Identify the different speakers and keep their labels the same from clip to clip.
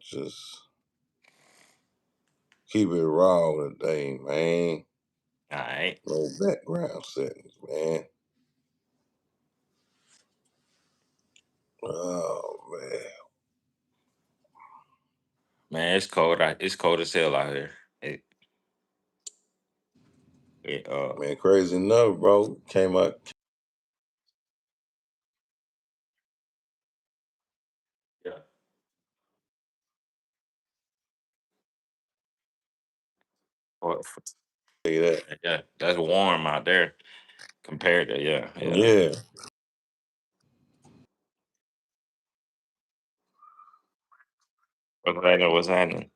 Speaker 1: just keep it raw today, man.
Speaker 2: All right.
Speaker 1: No background settings, man. Oh man.
Speaker 2: Man, it's cold. It's cold as hell out here. It, it
Speaker 1: Man, crazy enough, bro. Came out.
Speaker 2: yeah. Well,
Speaker 1: Say that.
Speaker 2: yeah, that's warm out there compared to yeah.
Speaker 1: Yeah.
Speaker 2: What's happening? What's happening?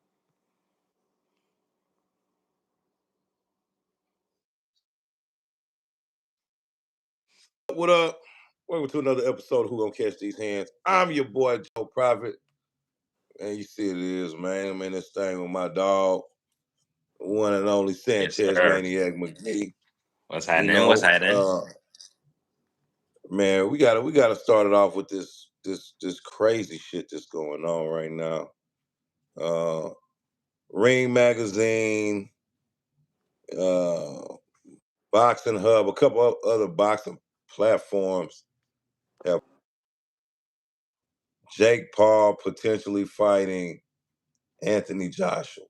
Speaker 1: What up? Welcome to another episode of Who Gonna Catch These Hands. I'm your boy Joe Prophet. And you see it is, man. I'm in this thing with my dog, one and only
Speaker 2: Yes,
Speaker 1: Sanchez
Speaker 2: sir.
Speaker 1: Maniac McGee.
Speaker 2: What's
Speaker 1: You
Speaker 2: happening? What's
Speaker 1: know,
Speaker 2: happening?
Speaker 1: man, we gotta start it off with this crazy shit that's going on right now. Uh Ring Magazine, uh Boxing Hub, a couple of other boxing platforms have Jake Paul potentially fighting Anthony Joshua.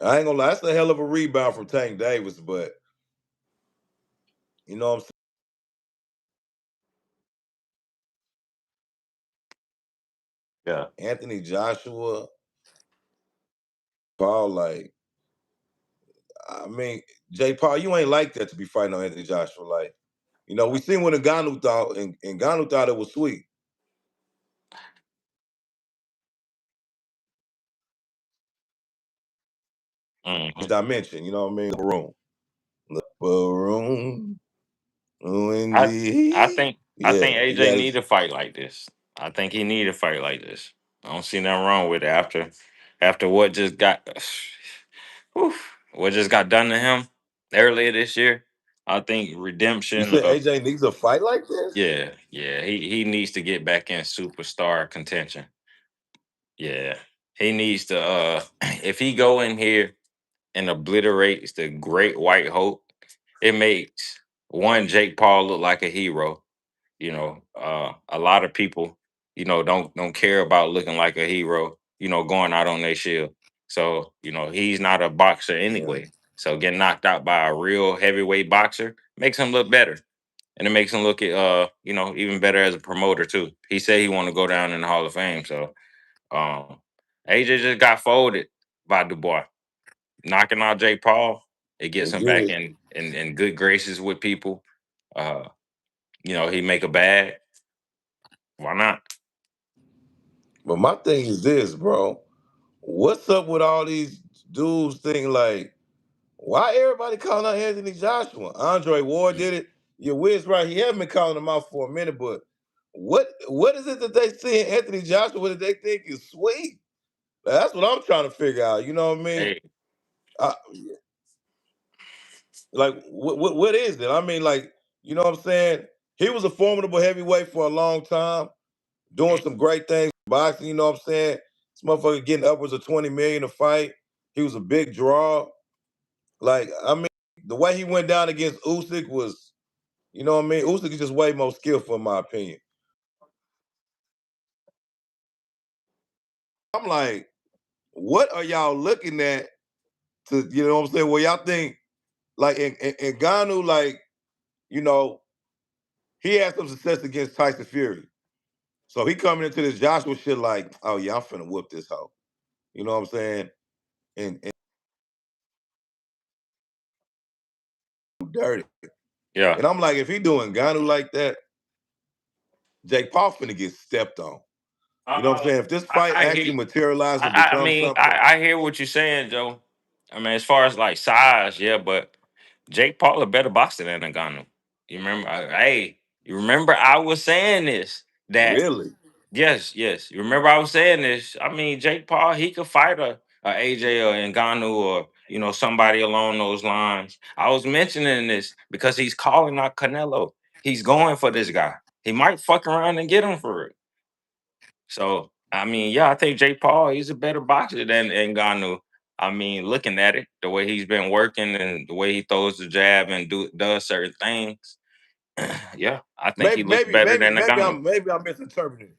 Speaker 1: I ain't gonna lie, that's a hell of a rebound from Tank Davis, but you know what I'm
Speaker 2: Yeah.
Speaker 1: saying? Anthony Joshua, Paul, like, I mean, Jake Paul, you ain't like that to be fighting on Anthony Joshua. Like, we seen what Ngannou thought, and Ngannou thought it was sweet.
Speaker 2: Mm-hmm.
Speaker 1: Dimension, you know what I mean? Room. The room. Oh,
Speaker 2: I I
Speaker 1: indeed.
Speaker 2: think I
Speaker 1: Yeah,
Speaker 2: think
Speaker 1: he
Speaker 2: AJ
Speaker 1: got
Speaker 2: need
Speaker 1: his.
Speaker 2: a fight like this. I think he need a fight like this. I don't see nothing wrong with it after what just got whew, what just got done to him earlier this year. I think
Speaker 1: You
Speaker 2: redemption.
Speaker 1: said AJ needs a fight like this?
Speaker 2: Yeah. He needs to get back in superstar contention. Yeah, he needs to. If he go in here and obliterates the Great White Hope, it makes one Jake Paul look like a hero. A lot of people, don't care about looking like a hero. Going out on their shield. So he's not a boxer
Speaker 1: Yeah.
Speaker 2: anyway. So getting knocked out by a real heavyweight boxer makes him look better, and it makes him look even better as a promoter too. He said he want to go down in the Hall of Fame. So um, AJ just got folded by Dubois, knocking out Jake Paul. It gets
Speaker 1: He
Speaker 2: him back
Speaker 1: did.
Speaker 2: in good graces with people. Uh, he make a bag. Why not?
Speaker 1: But my thing is this, bro. What's up with all these dudes thinking like, why everybody calling out Anthony Joshua? Andre Ward did it. Your Wiz right. He haven't been calling him out for a minute, but what is it that they see in Anthony Joshua that they think is sweet? That's what I'm trying to figure out. You know what I mean?
Speaker 2: Hey,
Speaker 1: I, like what is it? I mean, like, you know what I'm saying? He was a formidable heavyweight for a long time, doing some great things in boxing, you know what I'm saying? This motherfucker getting upwards of 20 million a fight. He was a big draw. Like, I mean, the way he went down against Usyk was, you know what I mean? Usyk is just way more skillful in my opinion. I'm like, what are y'all looking at to, you know what I'm saying? Well, y'all think like in Ngannou, like, you know, he had some success against Tyson Fury. So he coming into this Joshua shit like, oh yeah, I'm finna whoop this hoe. You know what I'm saying? And dirty.
Speaker 2: yeah.
Speaker 1: And I'm like, if he doing Ganu like that, Jake Paul finna get stepped on. You know what I'm
Speaker 2: Uh,
Speaker 1: saying? If this
Speaker 2: I,
Speaker 1: fight
Speaker 2: I hear.
Speaker 1: actually materializes and
Speaker 2: I
Speaker 1: becomes
Speaker 2: mean,
Speaker 1: something,
Speaker 2: I hear what you're saying, Joe. I mean, as far as like size, yeah, but Jake Paul a better boxer than Ngannou. You remember? Hey, you remember I was saying this that
Speaker 1: really.
Speaker 2: yes. You remember I was saying this. I mean, Jake Paul, he could fight a AJ or Ngannou or somebody along those lines. I was mentioning this because he's calling out Canelo. He's going for this guy. He might fuck around and get him for it. So I mean, yeah, I think Jake Paul he's a better boxer than Ngannou. I mean, looking at it, the way he's been working and the way he throws the jab and does certain things, yeah, I think he
Speaker 1: Maybe,
Speaker 2: looks
Speaker 1: maybe,
Speaker 2: better
Speaker 1: maybe,
Speaker 2: than Ngannou
Speaker 1: maybe I'm misinterpreting it.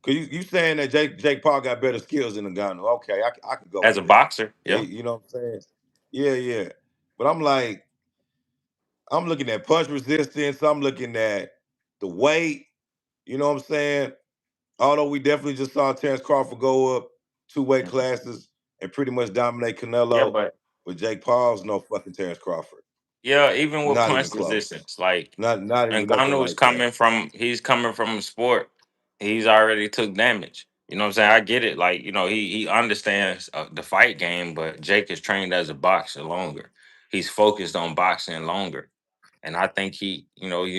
Speaker 1: Cause you saying that Jake Paul got better skills than Ngannou. Okay, I could go
Speaker 2: as
Speaker 1: with
Speaker 2: a
Speaker 1: that.
Speaker 2: boxer.
Speaker 1: Yeah,
Speaker 2: Yeah,
Speaker 1: you know what I'm saying? Yeah, yeah. But I'm like, I'm looking at punch resistance. I'm looking at the weight. You know what I'm saying? Although we definitely just saw Terrence Crawford go up two weight
Speaker 2: mhm.
Speaker 1: classes and pretty much dominate
Speaker 2: Yeah,
Speaker 1: Canelo,
Speaker 2: but
Speaker 1: but Jake Paul's no fucking Terrence Crawford.
Speaker 2: yeah, even with
Speaker 1: Not even
Speaker 2: punch
Speaker 1: close.
Speaker 2: resistance, like
Speaker 1: Not even nothing
Speaker 2: Ngannou's
Speaker 1: like that.
Speaker 2: coming from he's coming from a sport. He's already took damage. You know what I'm saying? I get it. Like, he understands the fight game, but Jake is trained as a boxer longer. He's focused on boxing longer. And I think he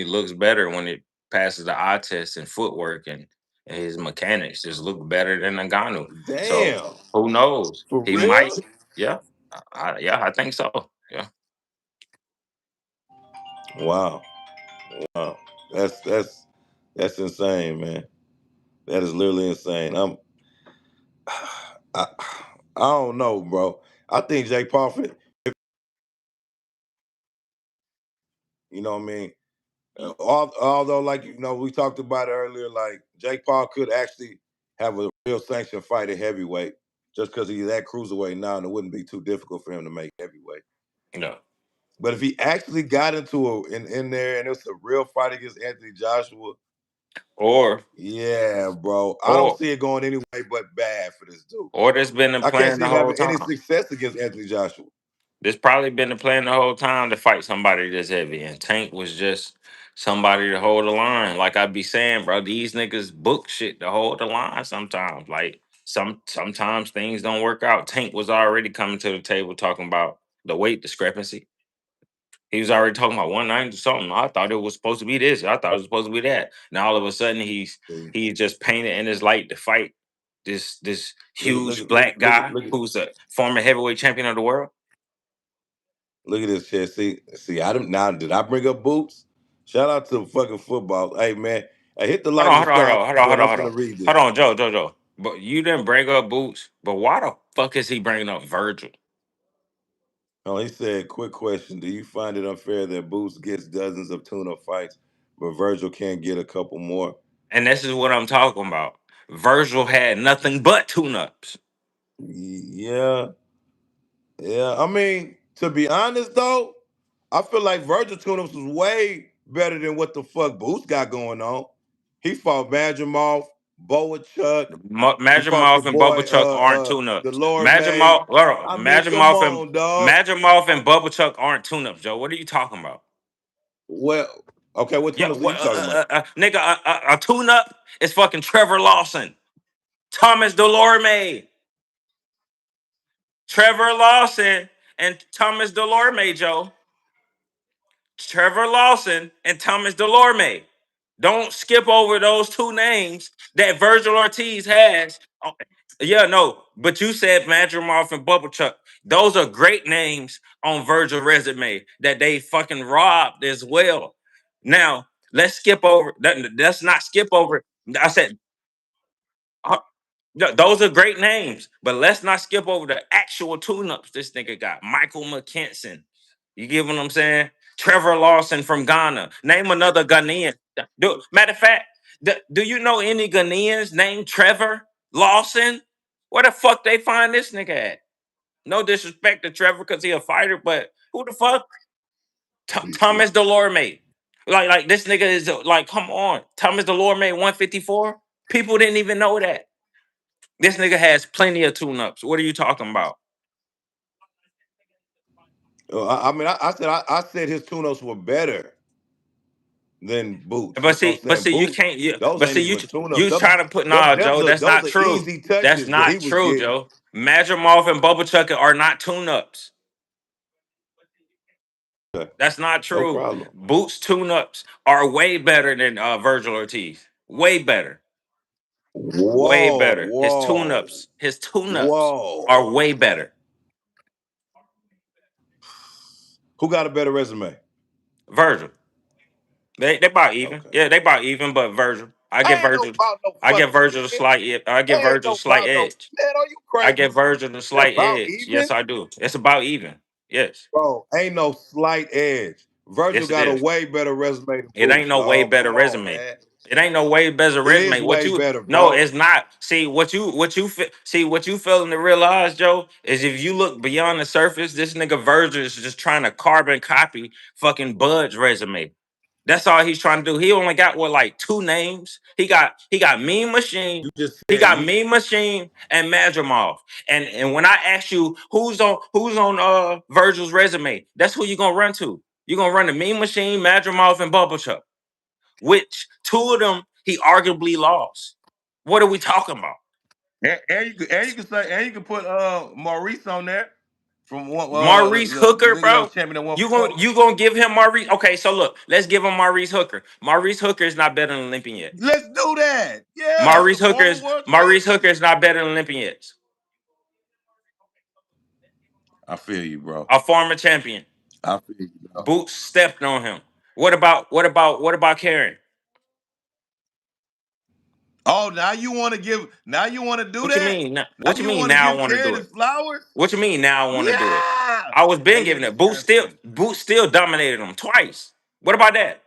Speaker 2: looks better when it passes the eye test and footwork and his mechanics just look better than Ngannou. So
Speaker 1: Damn.
Speaker 2: who knows?
Speaker 1: For
Speaker 2: He might,
Speaker 1: real?
Speaker 2: yeah. Yeah, I think so. Yeah.
Speaker 1: Wow. Wow. That's insane, man. That is literally insane. I, I don't know, bro. I think Jake Paul, you know what I mean? Although, like we talked about it earlier, like Jake Paul could actually have a real sanctioned fight at heavyweight, just because he's at cruiserweight now, and it wouldn't be too difficult for him to make heavyweight.
Speaker 2: No.
Speaker 1: But if he actually got into in there and it's a real fight against Anthony Joshua,
Speaker 2: Or
Speaker 1: yeah, bro, I don't
Speaker 2: or
Speaker 1: see it going any way but bad for this dude.
Speaker 2: or there's been a
Speaker 1: I can't
Speaker 2: plan
Speaker 1: see
Speaker 2: the
Speaker 1: him
Speaker 2: whole
Speaker 1: having any
Speaker 2: time.
Speaker 1: success against Anthony Joshua.
Speaker 2: There's probably been a plan the whole time to fight somebody this heavy, and Tank was just somebody to hold the line. Like I be saying, bro, these niggas book shit to hold the line sometimes. Like sometimes things don't work out. Tank was already coming to the table talking about the weight discrepancy. He was already talking about 190 something. I thought it was supposed to be this. I thought it was supposed to be that. Now all of a sudden
Speaker 1: See,
Speaker 2: he's just painted in his light to fight this
Speaker 1: look
Speaker 2: huge
Speaker 1: at look
Speaker 2: black
Speaker 1: at look at
Speaker 2: guy
Speaker 1: look at
Speaker 2: who's a former heavyweight champion of the world.
Speaker 1: look at this shit. See, I didn't now did I bring up boots? Shout out to fucking football. Hey man, hey, hit the
Speaker 2: Hold
Speaker 1: like and
Speaker 2: on, hold on,
Speaker 1: subscribe
Speaker 2: hold on, hold on, hold
Speaker 1: button.
Speaker 2: on,
Speaker 1: I'm
Speaker 2: hold
Speaker 1: finna
Speaker 2: on.
Speaker 1: read
Speaker 2: Hold
Speaker 1: this.
Speaker 2: on, Joe. But you didn't bring up Boots. But why the fuck is he bringing up Virgil?
Speaker 1: Oh, he said, quick question. Do you find it unfair that Boots gets dozens of tune-up fights, but Virgil can't get a couple more?
Speaker 2: And this is what I'm talking about. Virgil had nothing but tune-ups.
Speaker 1: Yeah, yeah. I mean, to be honest though, I feel like Virgil tune-ups was way better than what the fuck Boots got going on. He fought Badgermouth, Boa Chuck. He fought your
Speaker 2: Mouth and
Speaker 1: boy
Speaker 2: Bubble Chuck aren't
Speaker 1: the
Speaker 2: tune-ups.
Speaker 1: Lord May. I mean, come on, dog.
Speaker 2: Mouth and Bubble Chuck aren't tune-ups, Joe. What are you talking about?
Speaker 1: Well, okay, what
Speaker 2: Yeah,
Speaker 1: tune-ups are you talking about?
Speaker 2: nigga, a tune-up is fucking Trevor Lawson, Thomas Delorme, Trevor Lawson, and Thomas Delorme, Joe. Trevor Lawson and Thomas Delorme. Don't skip over those two names that Virgil Ortiz has. Oh, yeah, no, but you said Madrimal and Bubble Chuck. Those are great names on Virgil resume that they fucking robbed as well. Now, let's skip over. Let's not skip over. I said, uh, those are great names, but let's not skip over the actual tune-ups this nigga got. Michael McKinson. You get what I'm saying? Trevor Lawson from Ghana. Name another Ghanaian. Matter of fact, do you know any Ghanaians named Trevor Lawson? Where the fuck they find this nigga at? No disrespect to Trevor because he a fighter, but who the fuck?
Speaker 1: See.
Speaker 2: Thomas Delorme. Like this nigga is like, come on. Thomas Delorme 154? People didn't even know that. This nigga has plenty of tune-ups. What are you talking about?
Speaker 1: I mean, I said his tune-ups were better than Boots.
Speaker 2: But
Speaker 1: That's what I'm
Speaker 2: see,
Speaker 1: saying.
Speaker 2: you
Speaker 1: Boots,
Speaker 2: can't.
Speaker 1: those
Speaker 2: But
Speaker 1: ain't
Speaker 2: see,
Speaker 1: even tune-ups.
Speaker 2: you trying to put Joe. That's
Speaker 1: Those
Speaker 2: not
Speaker 1: are
Speaker 2: true.
Speaker 1: easy
Speaker 2: That's
Speaker 1: touches what he
Speaker 2: not
Speaker 1: was
Speaker 2: true,
Speaker 1: getting.
Speaker 2: Joe. Madrimov and Bubba Chuck are not tune-ups.
Speaker 1: Okay,
Speaker 2: That's not
Speaker 1: no
Speaker 2: true.
Speaker 1: problem.
Speaker 2: Boots tune-ups are way better than Virgil Ortiz. Way better. Way
Speaker 1: Whoa,
Speaker 2: better.
Speaker 1: whoa,
Speaker 2: His tune-ups are
Speaker 1: whoa.
Speaker 2: way better.
Speaker 1: Who got a better resume?
Speaker 2: Virgil. They about even.
Speaker 1: Okay.
Speaker 2: Yeah, they about even, but Virgil. I give
Speaker 1: I ain't no
Speaker 2: Virgil.
Speaker 1: about no
Speaker 2: I give
Speaker 1: fucking
Speaker 2: Virgil a
Speaker 1: even.
Speaker 2: slight. I give
Speaker 1: Ain't
Speaker 2: Virgil a
Speaker 1: no
Speaker 2: slight
Speaker 1: about no
Speaker 2: edge.
Speaker 1: man. Are you
Speaker 2: I
Speaker 1: crazy?
Speaker 2: give Virgil a
Speaker 1: That
Speaker 2: slight
Speaker 1: about
Speaker 2: edge. Yes,
Speaker 1: even,
Speaker 2: I do. It's about even. Yes,
Speaker 1: bro. Ain't no slight edge. Virgil
Speaker 2: yes, it
Speaker 1: got a
Speaker 2: is.
Speaker 1: way better resume than
Speaker 2: It ain't
Speaker 1: Boots,
Speaker 2: no way
Speaker 1: dog.
Speaker 2: better
Speaker 1: Come on,
Speaker 2: resume.
Speaker 1: man.
Speaker 2: It ain't no way better
Speaker 1: It
Speaker 2: resume.
Speaker 1: is
Speaker 2: What
Speaker 1: way
Speaker 2: you
Speaker 1: better,
Speaker 2: no,
Speaker 1: bro.
Speaker 2: it's not. See what you failing to realize, Joe, is if you look beyond the surface, this nigga Virgil is just trying to carbon copy fucking Bud's resume. That's all he's trying to do. He only got what like two names. He got Mean Machine.
Speaker 1: You just
Speaker 2: He
Speaker 1: said
Speaker 2: got
Speaker 1: he.
Speaker 2: Mean Machine and Madrimov. And when I ask you who's on Virgil's resume, that's who you gonna run to. You're gonna run to Mean Machine, Madrimov, and Bubble Chuck, which two of them he arguably lost. What are we talking about?
Speaker 1: And you can put Maurice on there from one
Speaker 2: Maurice
Speaker 1: the
Speaker 2: Hooker,
Speaker 1: nigga that was
Speaker 2: bro.
Speaker 1: champion that won
Speaker 2: You
Speaker 1: before.
Speaker 2: going you gonna give him Maurice? Okay, so look, let's give him Maurice Hooker. Maurice Hooker is not better than Olympian yet.
Speaker 1: Let's do that. Yeah, that's a former world
Speaker 2: Maurice
Speaker 1: champion.
Speaker 2: Hooker is not better than Olympian yet.
Speaker 1: I feel you, bro.
Speaker 2: A former champion.
Speaker 1: I feel you, bro.
Speaker 2: Boots stepped on him. What about Karen?
Speaker 1: Oh, now you want to do
Speaker 2: What you
Speaker 1: that?
Speaker 2: mean?
Speaker 1: Now
Speaker 2: What you
Speaker 1: you
Speaker 2: mean
Speaker 1: want to
Speaker 2: now I
Speaker 1: give
Speaker 2: want to
Speaker 1: Karen
Speaker 2: do
Speaker 1: his
Speaker 2: it?
Speaker 1: flowers?
Speaker 2: What you mean now I want to do it?
Speaker 1: Yeah.
Speaker 2: I was been
Speaker 1: Hey,
Speaker 2: giving
Speaker 1: yeah,
Speaker 2: it. Boots still dominated him twice. What about that?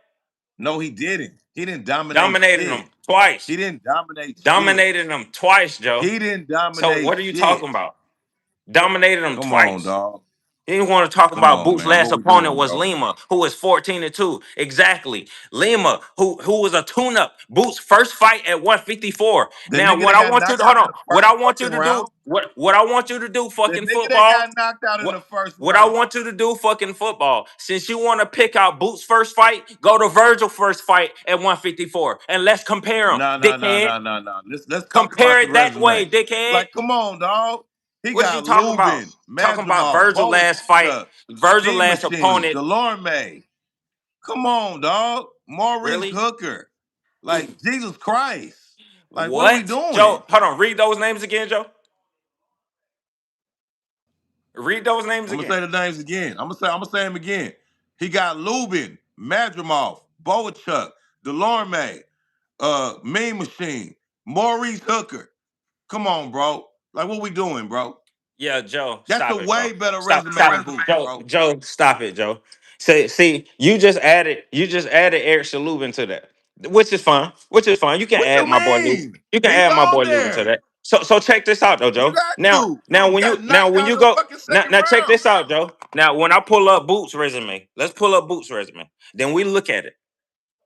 Speaker 1: no, he didn't. He didn't dominate
Speaker 2: Dominated him
Speaker 1: shit.
Speaker 2: twice.
Speaker 1: He didn't dominate shit.
Speaker 2: Dominated him twice, Joe.
Speaker 1: He didn't
Speaker 2: So
Speaker 1: dominate
Speaker 2: what are you talking
Speaker 1: shit.
Speaker 2: about? Dominated him
Speaker 1: Come on,
Speaker 2: twice.
Speaker 1: dog.
Speaker 2: He didn't want to talk
Speaker 1: Come
Speaker 2: about
Speaker 1: on,
Speaker 2: Boots'
Speaker 1: man.
Speaker 2: last
Speaker 1: What we
Speaker 2: opponent
Speaker 1: doing,
Speaker 2: was
Speaker 1: bro?
Speaker 2: Lima, who was 14-2. Exactly. Lima, who was a tune-up. Boots' first fight at 154.
Speaker 1: The
Speaker 2: Now,
Speaker 1: nigga
Speaker 2: what
Speaker 1: that
Speaker 2: I
Speaker 1: got
Speaker 2: want you to
Speaker 1: knocked
Speaker 2: hold
Speaker 1: out in
Speaker 2: on.
Speaker 1: the
Speaker 2: What
Speaker 1: first
Speaker 2: I want you
Speaker 1: fucking
Speaker 2: to do,
Speaker 1: round.
Speaker 2: what I want you to do,
Speaker 1: The
Speaker 2: fucking
Speaker 1: nigga that
Speaker 2: football.
Speaker 1: got knocked out in
Speaker 2: What
Speaker 1: the first
Speaker 2: what I
Speaker 1: round.
Speaker 2: want you to do, fucking football. Since you want to pick out Boots' first fight, go to Virgil first fight at 154. And let's compare them,
Speaker 1: No, no, no,
Speaker 2: dickhead.
Speaker 1: no, no, no. Let's talk about
Speaker 2: Compare
Speaker 1: the
Speaker 2: it that way,
Speaker 1: resume.
Speaker 2: dickhead.
Speaker 1: Like, come on, dog. He
Speaker 2: What are you
Speaker 1: got
Speaker 2: talking about?
Speaker 1: Lubin,
Speaker 2: Talking about
Speaker 1: Madrimov,
Speaker 2: Virgil last fight,
Speaker 1: Bowichuk,
Speaker 2: Virgil
Speaker 1: Mean
Speaker 2: last
Speaker 1: Machine,
Speaker 2: opponent.
Speaker 1: Delorme. Come on, dog. Maurice
Speaker 2: Really?
Speaker 1: Hooker. Like, Jesus Christ. Like, what are we
Speaker 2: What?
Speaker 1: doing?
Speaker 2: Joe, hold on. Read those names again, Joe. Read those names
Speaker 1: I'm gonna
Speaker 2: again.
Speaker 1: say the names again. I'm gonna say them again. He got Lubin, Madrimov, Bowichuk, Delorme, Mean Machine, Maurice Hooker. Come on, bro. Like, what we doing, bro?
Speaker 2: Yeah, Joe,
Speaker 1: That's a
Speaker 2: stop it, bro.
Speaker 1: way better
Speaker 2: Stop,
Speaker 1: resume
Speaker 2: stop
Speaker 1: than
Speaker 2: it.
Speaker 1: Boots,
Speaker 2: Joe,
Speaker 1: bro.
Speaker 2: Joe, stop it, Joe. See, you just added Eric Shalubin to that, which is fine. Which is fine. You can
Speaker 1: What
Speaker 2: add
Speaker 1: you
Speaker 2: my boy Lubin.
Speaker 1: mean?
Speaker 2: You can
Speaker 1: He's
Speaker 2: add my
Speaker 1: on
Speaker 2: boy Lubin to
Speaker 1: there.
Speaker 2: that. So check this out though,
Speaker 1: You
Speaker 2: Joe.
Speaker 1: got
Speaker 2: Now
Speaker 1: to.
Speaker 2: now
Speaker 1: He
Speaker 2: when you
Speaker 1: got
Speaker 2: now
Speaker 1: knocked
Speaker 2: when
Speaker 1: out
Speaker 2: you
Speaker 1: in the
Speaker 2: go
Speaker 1: fucking
Speaker 2: now
Speaker 1: second
Speaker 2: now check
Speaker 1: round.
Speaker 2: this out, Joe. Now when I pull up Boots' resume, let's pull up Boots' resume. Then we look at it.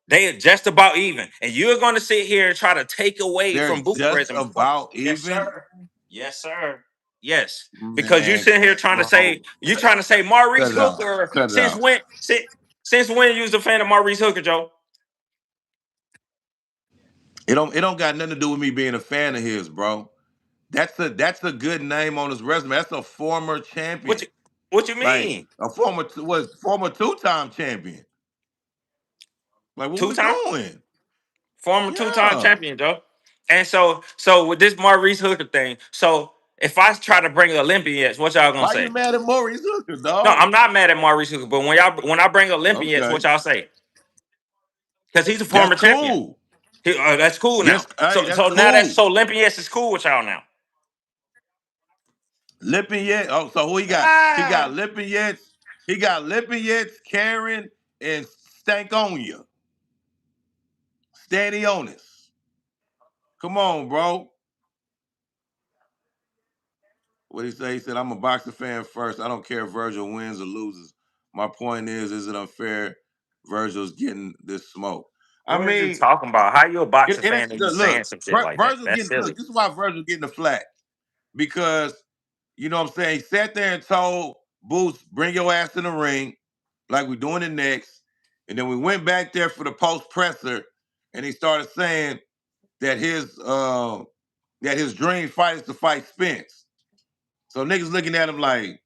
Speaker 2: They are just about even. And you're going to sit here and try to take away
Speaker 1: They're
Speaker 2: from Boot's
Speaker 1: just
Speaker 2: resume.
Speaker 1: about
Speaker 2: Yes,
Speaker 1: even.
Speaker 2: sir. Yes, sir. Yes. Because you
Speaker 1: Man,
Speaker 2: sitting here trying to
Speaker 1: bro,
Speaker 2: say, you're trying to say Maurice
Speaker 1: cut it out.
Speaker 2: Hooker.
Speaker 1: Cut it
Speaker 2: Since
Speaker 1: out.
Speaker 2: when since when you was a fan of Maurice Hooker, Joe?
Speaker 1: It don't got nothing to do with me being a fan of his, bro. That's a good name on his resume. That's a former
Speaker 2: What
Speaker 1: champion.
Speaker 2: you what you
Speaker 1: Like
Speaker 2: mean?
Speaker 1: a former two-time champion. Like what
Speaker 2: Two
Speaker 1: we
Speaker 2: time?
Speaker 1: doing?
Speaker 2: Former two-time
Speaker 1: Yeah.
Speaker 2: champion, Joe. And so with this Maurice Hooker thing, so if I try to bring Olympians, what y'all gonna
Speaker 1: Why you
Speaker 2: say?
Speaker 1: mad at Maurice Hooker,
Speaker 2: No,
Speaker 1: dog?
Speaker 2: I'm not mad at Maurice Hooker, but when I bring Olympians, what
Speaker 1: Okay.
Speaker 2: y'all say? Because he's a
Speaker 1: That's
Speaker 2: former champion.
Speaker 1: cool.
Speaker 2: That's cool now.
Speaker 1: Yes, hey, that's
Speaker 2: So now that's
Speaker 1: cool.
Speaker 2: so Olympians is cool with y'all now.
Speaker 1: Lipin Oh, so who he got? He got
Speaker 2: Ah,
Speaker 1: Lipin He got Lipin Karen, and Stankonia. Stanionis. Come on, bro. What he say? He said, I'm a boxing fan first. I don't care if Virgil wins or loses. My point is it unfair Virgil's getting this smoke? I
Speaker 2: what are you
Speaker 1: mean,
Speaker 2: talking about? How you a boxing
Speaker 1: it
Speaker 2: fan
Speaker 1: ain't
Speaker 2: and you
Speaker 1: look,
Speaker 2: saying some shit like that?
Speaker 1: Virgil's
Speaker 2: That's
Speaker 1: getting look,
Speaker 2: silly.
Speaker 1: this is why Virgil's getting the flack. Because you know what I'm saying? He sat there and told Boots, bring your ass in the ring, like we're doing it next. And then we went back there for the post presser, and he started saying that his dream fight is to fight Spence. So niggas looking at him like,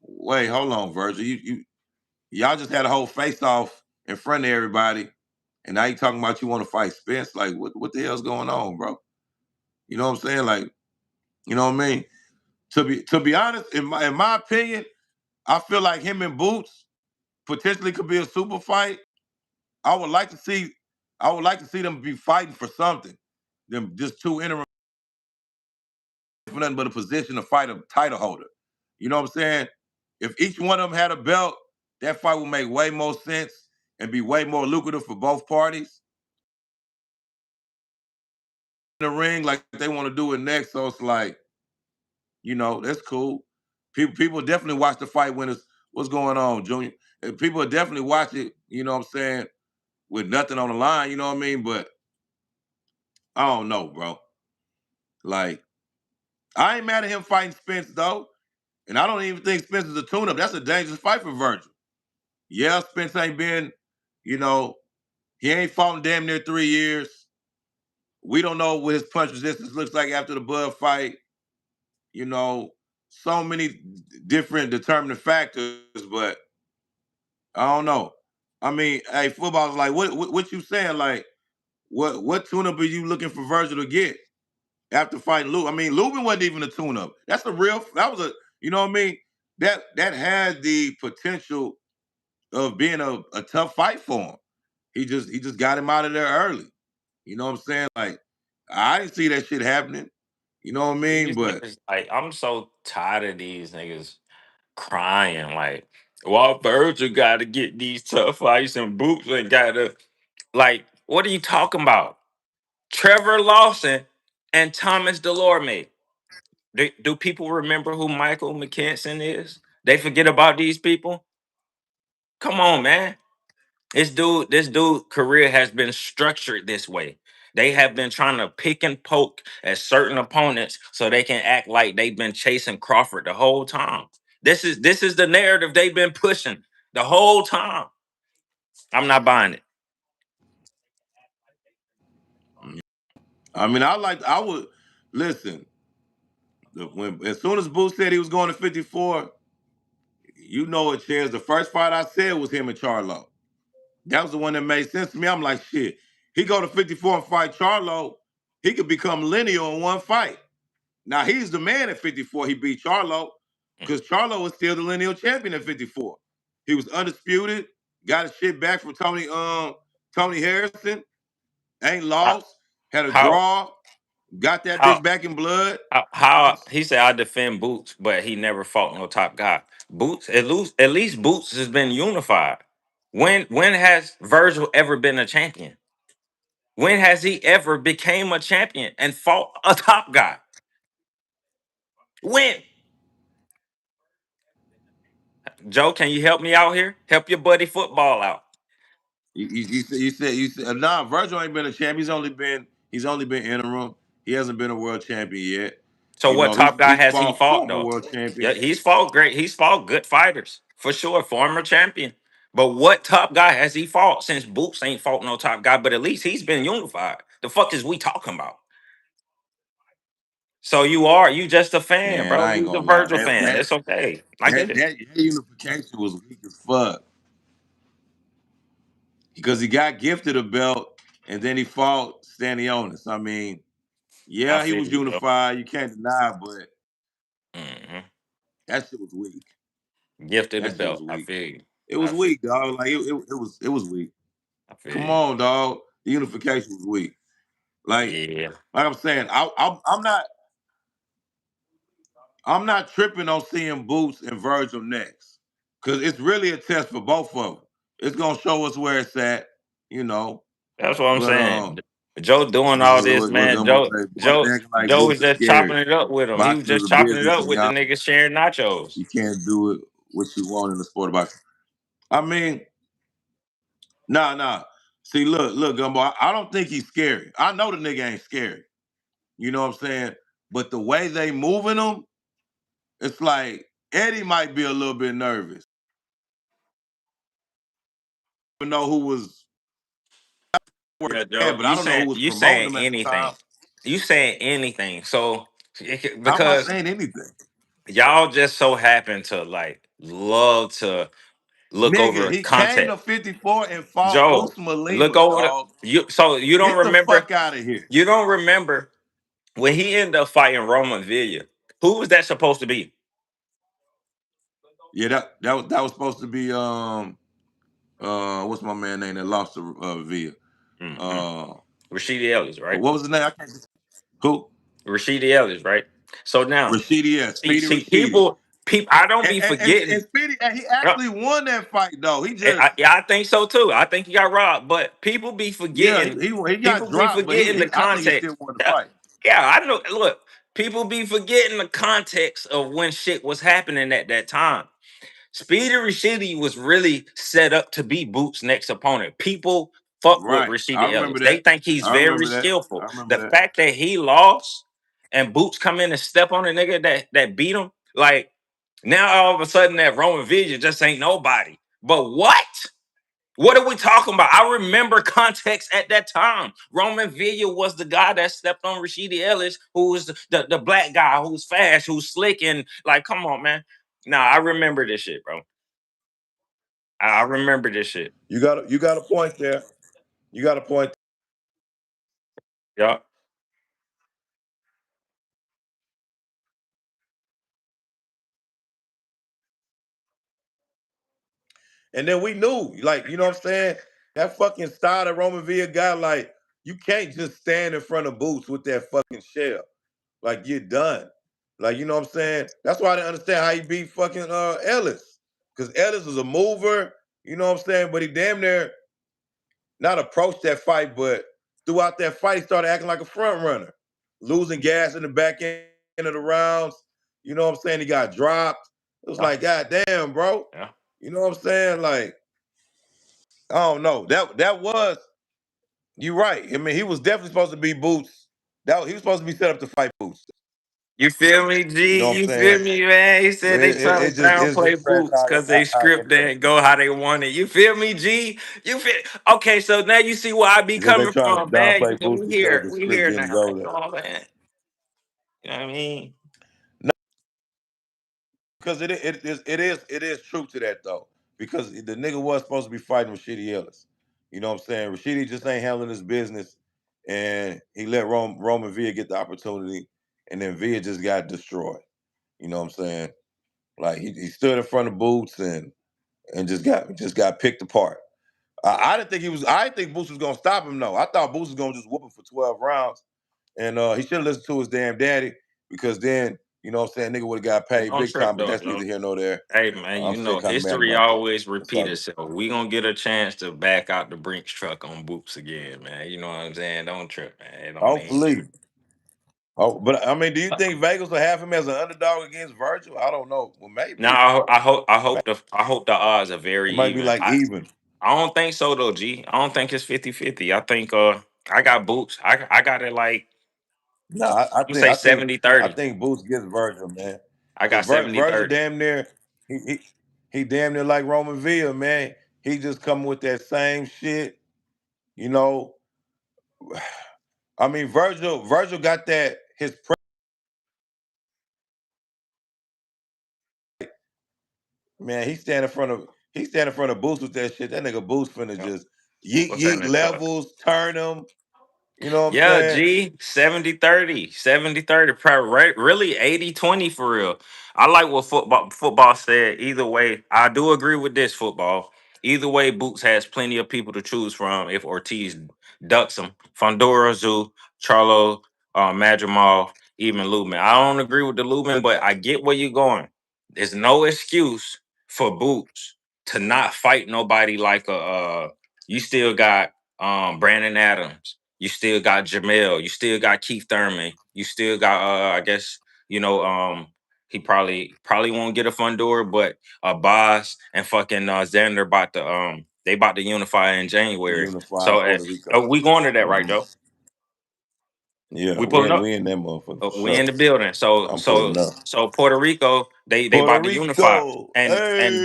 Speaker 1: wait, hold on, Virgil. Y'all just had a whole face off in front of everybody, and now you talking about you want to fight Spence? Like, what the hell's going on, bro? You know what I'm saying? Like, you know what I mean? To be honest, in my opinion, I feel like him and Boots potentially could be a super fight. I would like to see I would like to see them be fighting for something. Them just two interim for nothing but a position to fight a title holder. You know what I'm saying? If each one of them had a belt, that fight would make way more sense and be way more lucrative for both parties. In the ring, like they want to do it next, so it's like, that's cool. People definitely watch the fight when it's what's going on, Junior. People definitely watch it, you know what I'm saying, with nothing on the line, you know what I mean? But I don't know, bro. Like, I ain't mad at him fighting Spence though. And I don't even think Spence is a tune-up. That's a dangerous fight for Virgil. Yeah, Spence ain't been, you know, he ain't fought in damn near 3 years. We don't know what his punch resistance looks like after the Bud fight. You know, so many different determining factors, but I don't know. I mean, hey, football's like, what you saying? Like, what tune-up are you looking for Virgil to get after fighting Lubin? I mean, Lubin wasn't even a tune-up. That was a, you know what I mean? That had the potential of being a tough fight for him. He just got him out of there early. You know what I'm saying? Like, I didn't see that shit happening. You know what I mean?
Speaker 2: These
Speaker 1: But
Speaker 2: niggas, like, I'm so tired of these niggas crying. Like, well, Virgil got to get these tough fights and Boots and got to, like, what are you talking about? Trevor Lawson and Thomas Delorme. Do people remember who Michael McKenson is? They forget about these people? Come on, man. This dude career has been structured this way. They have been trying to pick and poke at certain opponents so they can act like they've been chasing Crawford the whole time. This is the narrative they've been pushing the whole time. I'm not buying it.
Speaker 1: I mean, I would listen. When as soon as Booth said he was going to 54, a chance. The first fight I said was him and Charlo. That was the one that made sense to me. I'm like, shit. He go to 54 and fight Charlo, he could become lineal in one fight. Now he's the man at 54. He beat Charlo because Charlo was still the lineal champion at 54. He was undisputed. Got his shit back from Tony Harrison. Ain't
Speaker 2: How
Speaker 1: lost. Had a
Speaker 2: how
Speaker 1: draw. Got that bitch
Speaker 2: how
Speaker 1: back in blood.
Speaker 2: how he said I defend Boots, but he never fought no top guy. Boots at least Boots has been unified. When has Virgil ever been a champion? When has he ever became a champion and fought a top guy? When? Joe, can you help me out here? Help your buddy football out.
Speaker 1: You said nah. Virgil ain't been a champ. He's only been interim. He hasn't been a world champion yet.
Speaker 2: So what
Speaker 1: He
Speaker 2: top guy
Speaker 1: he
Speaker 2: has he
Speaker 1: fought
Speaker 2: fought
Speaker 1: former
Speaker 2: though?
Speaker 1: world champion.
Speaker 2: Yeah, he's fought great. He's fought good fighters for sure. Former champion. But what top guy has he fought since Boots ain't fought no top guy? But at least he's been unified. The fuck is we talking about? So you just a fan,
Speaker 1: Man,
Speaker 2: bro.
Speaker 1: I ain't
Speaker 2: You the
Speaker 1: gonna lie.
Speaker 2: Virgil fan. It's okay. I get it.
Speaker 1: That unification was weak as fuck because he got gifted a belt and then he fought Stanionis. I mean,
Speaker 2: I
Speaker 1: yeah, he
Speaker 2: feel
Speaker 1: was
Speaker 2: you, Joe.
Speaker 1: unified. You can't deny, but
Speaker 2: Hmm.
Speaker 1: that shit was weak.
Speaker 2: Gifted the
Speaker 1: That shit was
Speaker 2: belt. I
Speaker 1: weak.
Speaker 2: feel you.
Speaker 1: It
Speaker 2: I
Speaker 1: was
Speaker 2: feel.
Speaker 1: weak, dog. Like it was weak.
Speaker 2: I feel
Speaker 1: Come
Speaker 2: you.
Speaker 1: on, dog. The unification was weak. Like
Speaker 2: Yeah.
Speaker 1: like I'm saying, I'm not tripping on seeing Boots and Virgil next because it's really a test for both of them. It's gonna show us where it's at, you know.
Speaker 2: That's what I'm
Speaker 1: But
Speaker 2: saying. Joe doing all this, man.
Speaker 1: I'm gonna
Speaker 2: Joe,
Speaker 1: say, boy,
Speaker 2: Joe,
Speaker 1: they acting like
Speaker 2: Joe
Speaker 1: Boots
Speaker 2: was
Speaker 1: is
Speaker 2: just
Speaker 1: scary.
Speaker 2: chopping it up with him. He was
Speaker 1: Boxing is
Speaker 2: just
Speaker 1: a
Speaker 2: chopping it
Speaker 1: business,
Speaker 2: up
Speaker 1: and
Speaker 2: with the
Speaker 1: y'all
Speaker 2: niggas sharing nachos.
Speaker 1: you can't do it what you want in the sport of boxing. I mean, nah. See, look, Gumbo. I don't think he's scary. I know the nigga ain't scary. You know what I'm saying? But the way they moving him, it's like Eddie might be a little bit nervous. I don't know who was
Speaker 2: Yeah,
Speaker 1: yeah,
Speaker 2: Joe.
Speaker 1: but I
Speaker 2: You
Speaker 1: don't know who
Speaker 2: saying
Speaker 1: was
Speaker 2: you
Speaker 1: promoting
Speaker 2: saying
Speaker 1: him at the time.
Speaker 2: anything. You saying anything. So
Speaker 1: How am I
Speaker 2: because
Speaker 1: saying anything?
Speaker 2: y'all just so happen to like love to look
Speaker 1: Nigga,
Speaker 2: over
Speaker 1: he came to
Speaker 2: content.
Speaker 1: 54 and fought
Speaker 2: Joe,
Speaker 1: Usman
Speaker 2: look
Speaker 1: Lima,
Speaker 2: over
Speaker 1: dog.
Speaker 2: you so
Speaker 1: Get the fuck out of here.
Speaker 2: you don't remember when he ended up fighting Roman Villa. Who was that supposed to be?
Speaker 1: Yeah, that was supposed to be what's my man name that lost to Villa?
Speaker 2: Hmm.
Speaker 1: Uh,
Speaker 2: Rashidi Ellis, right?
Speaker 1: what was the name? I can't. Who?
Speaker 2: Rashidi Ellis, right? So now,
Speaker 1: Rashidi, yeah,
Speaker 2: see,
Speaker 1: Speedy
Speaker 2: see,
Speaker 1: Rashidi.
Speaker 2: people, I don't
Speaker 1: And,
Speaker 2: be
Speaker 1: and, and,
Speaker 2: forgetting.
Speaker 1: and Speedy, and he
Speaker 2: uh,
Speaker 1: actually won that fight though. He just,
Speaker 2: yeah, I think so too. I think he got robbed, but people be
Speaker 1: yeah,
Speaker 2: forgetting.
Speaker 1: he got
Speaker 2: People be
Speaker 1: dropped, but
Speaker 2: forgetting the
Speaker 1: I think he still
Speaker 2: context.
Speaker 1: won the
Speaker 2: Yeah,
Speaker 1: fight.
Speaker 2: yeah, I know. Look, people be forgetting the context of when shit was happening at that time. Speedy Rashidi was really set up to be Boots' next opponent. People fuck with
Speaker 1: Right. I
Speaker 2: Rashidi
Speaker 1: remember
Speaker 2: Ellis. They
Speaker 1: that.
Speaker 2: think he's
Speaker 1: I
Speaker 2: very
Speaker 1: remember that. I
Speaker 2: skillful.
Speaker 1: remember
Speaker 2: The
Speaker 1: that.
Speaker 2: fact that he lost and Boots come in and step on a nigga that beat him, like now all of a sudden that Roman Vision just ain't nobody. But what? What are we talking about? I remember context at that time. Roman Villa was the guy that stepped on Rashidi Ellis, who was the black guy who's fast, who's slick, and like, come on, man. Nah, I remember this shit, bro. I remember this shit.
Speaker 1: You got a point there. You got a point.
Speaker 2: Yeah.
Speaker 1: And then we knew, like, you know what I'm saying? That fucking style that Roman Villa got, like, you can't just stand in front of Boots with that fucking shell. Like, you're done. Like, you know what I'm saying? That's why I didn't understand how he beat fucking Ellis. Because Ellis was a mover, you know what I'm saying? But he damn near not approached that fight, but throughout that fight, he started acting like a front runner, losing gas in the back end of the rounds. You know what I'm saying? He got dropped. It was
Speaker 2: Yeah.
Speaker 1: like, God damn, bro.
Speaker 2: Yeah.
Speaker 1: You know what I'm saying? Like, I don't know. That was you right. I mean, he was definitely supposed to be Boots. He was supposed to be set up to fight Boots.
Speaker 2: You feel me,
Speaker 1: You know
Speaker 2: G?
Speaker 1: what I'm
Speaker 2: You feel
Speaker 1: saying?
Speaker 2: me, man? He
Speaker 1: But
Speaker 2: said they trying to
Speaker 1: it's
Speaker 2: downplay
Speaker 1: just crazy
Speaker 2: Boots because they
Speaker 1: how it
Speaker 2: script
Speaker 1: ended up.
Speaker 2: didn't go how they wanted. You feel me, G? You feel okay? So now you see where I be
Speaker 1: He said they
Speaker 2: coming
Speaker 1: trying to
Speaker 2: from, man.
Speaker 1: downplay Boots
Speaker 2: We
Speaker 1: because
Speaker 2: here,
Speaker 1: the
Speaker 2: we
Speaker 1: script
Speaker 2: here
Speaker 1: didn't
Speaker 2: now, man.
Speaker 1: go there.
Speaker 2: Come on, man. You know what I mean?
Speaker 1: Because it is true to that though. Because the nigga was supposed to be fighting Rashidi Ellis. You know what I'm saying? Rashidi just ain't handling his business, and he let Roman Villa get the opportunity, and then Villa just got destroyed. You know what I'm saying? Like he stood in front of Boots and just got picked apart. I didn't think he was. I didn't think Boots was gonna stop him. No, I thought Boots was gonna just whoop him for 12 rounds, and he should have listened to his damn daddy because then you know what I'm saying nigga would have got paid
Speaker 2: Don't
Speaker 1: big
Speaker 2: trip
Speaker 1: time. But
Speaker 2: though,
Speaker 1: that's neither
Speaker 2: yo.
Speaker 1: here nor there.
Speaker 2: Hey man,
Speaker 1: I'm
Speaker 2: you
Speaker 1: still
Speaker 2: know
Speaker 1: kind of mad
Speaker 2: history
Speaker 1: about that.
Speaker 2: always
Speaker 1: That's
Speaker 2: repeat
Speaker 1: all good.
Speaker 2: itself. We gonna get a chance to back out the Brinks truck on Boots again, man. You know what I'm saying? Don't trip, man. It don't even
Speaker 1: Hopefully. Oh, but I mean, do you think Vegas will have him as an underdog against Virgil? I don't know. Well, maybe.
Speaker 2: now. I hope the odds are very
Speaker 1: It might be
Speaker 2: even.
Speaker 1: like even.
Speaker 2: I don't think so though, G. I don't think it's 50-50. I think I got Boots. I got it like
Speaker 1: No,
Speaker 2: I'm gonna say
Speaker 1: I
Speaker 2: 70-30.
Speaker 1: think Boots gets Virgil, man.
Speaker 2: I
Speaker 1: Because
Speaker 2: got 70
Speaker 1: Virgil
Speaker 2: 30.
Speaker 1: damn near he, he he damn near like Roman Villa, man. He just coming with that same shit, you know. I mean, Virgil got that man. He stand in front of Boots with that shit. That nigga Boots finna
Speaker 2: Yep.
Speaker 1: just yeet
Speaker 2: What's that
Speaker 1: yeet
Speaker 2: in the truck?
Speaker 1: levels, turn them. You know what I'm
Speaker 2: Yeah,
Speaker 1: saying?
Speaker 2: G, 70-30, 70-30, probably really 80-20 for real. I like what football said. Either way, I do agree with this football. Either way, Boots has plenty of people to choose from if Ortiz ducks him. Fondora, Zoo, Charlo, Madrimal, even Lubin. I don't agree with the Lubin,
Speaker 1: But
Speaker 2: but I get where you're going. There's no excuse for Boots to not fight nobody like you still got Brandon Adams. You still got Jamel. You still got Keith Thurman. You still got I guess he probably won't get a fun door, but Boss and fucking Xander about to they about to unify in January.
Speaker 1: unify in
Speaker 2: So
Speaker 1: Puerto Rico.
Speaker 2: we going to that, right,
Speaker 1: Hmm.
Speaker 2: Joe?
Speaker 1: Yeah,
Speaker 2: We pulling up.
Speaker 1: we in that motherfucker for
Speaker 2: We
Speaker 1: sure.
Speaker 2: in the building. So
Speaker 1: I'm pulling up.
Speaker 2: Puerto Rico, they
Speaker 1: Puerto
Speaker 2: about to unify.
Speaker 1: Rico.
Speaker 2: And
Speaker 1: Hey.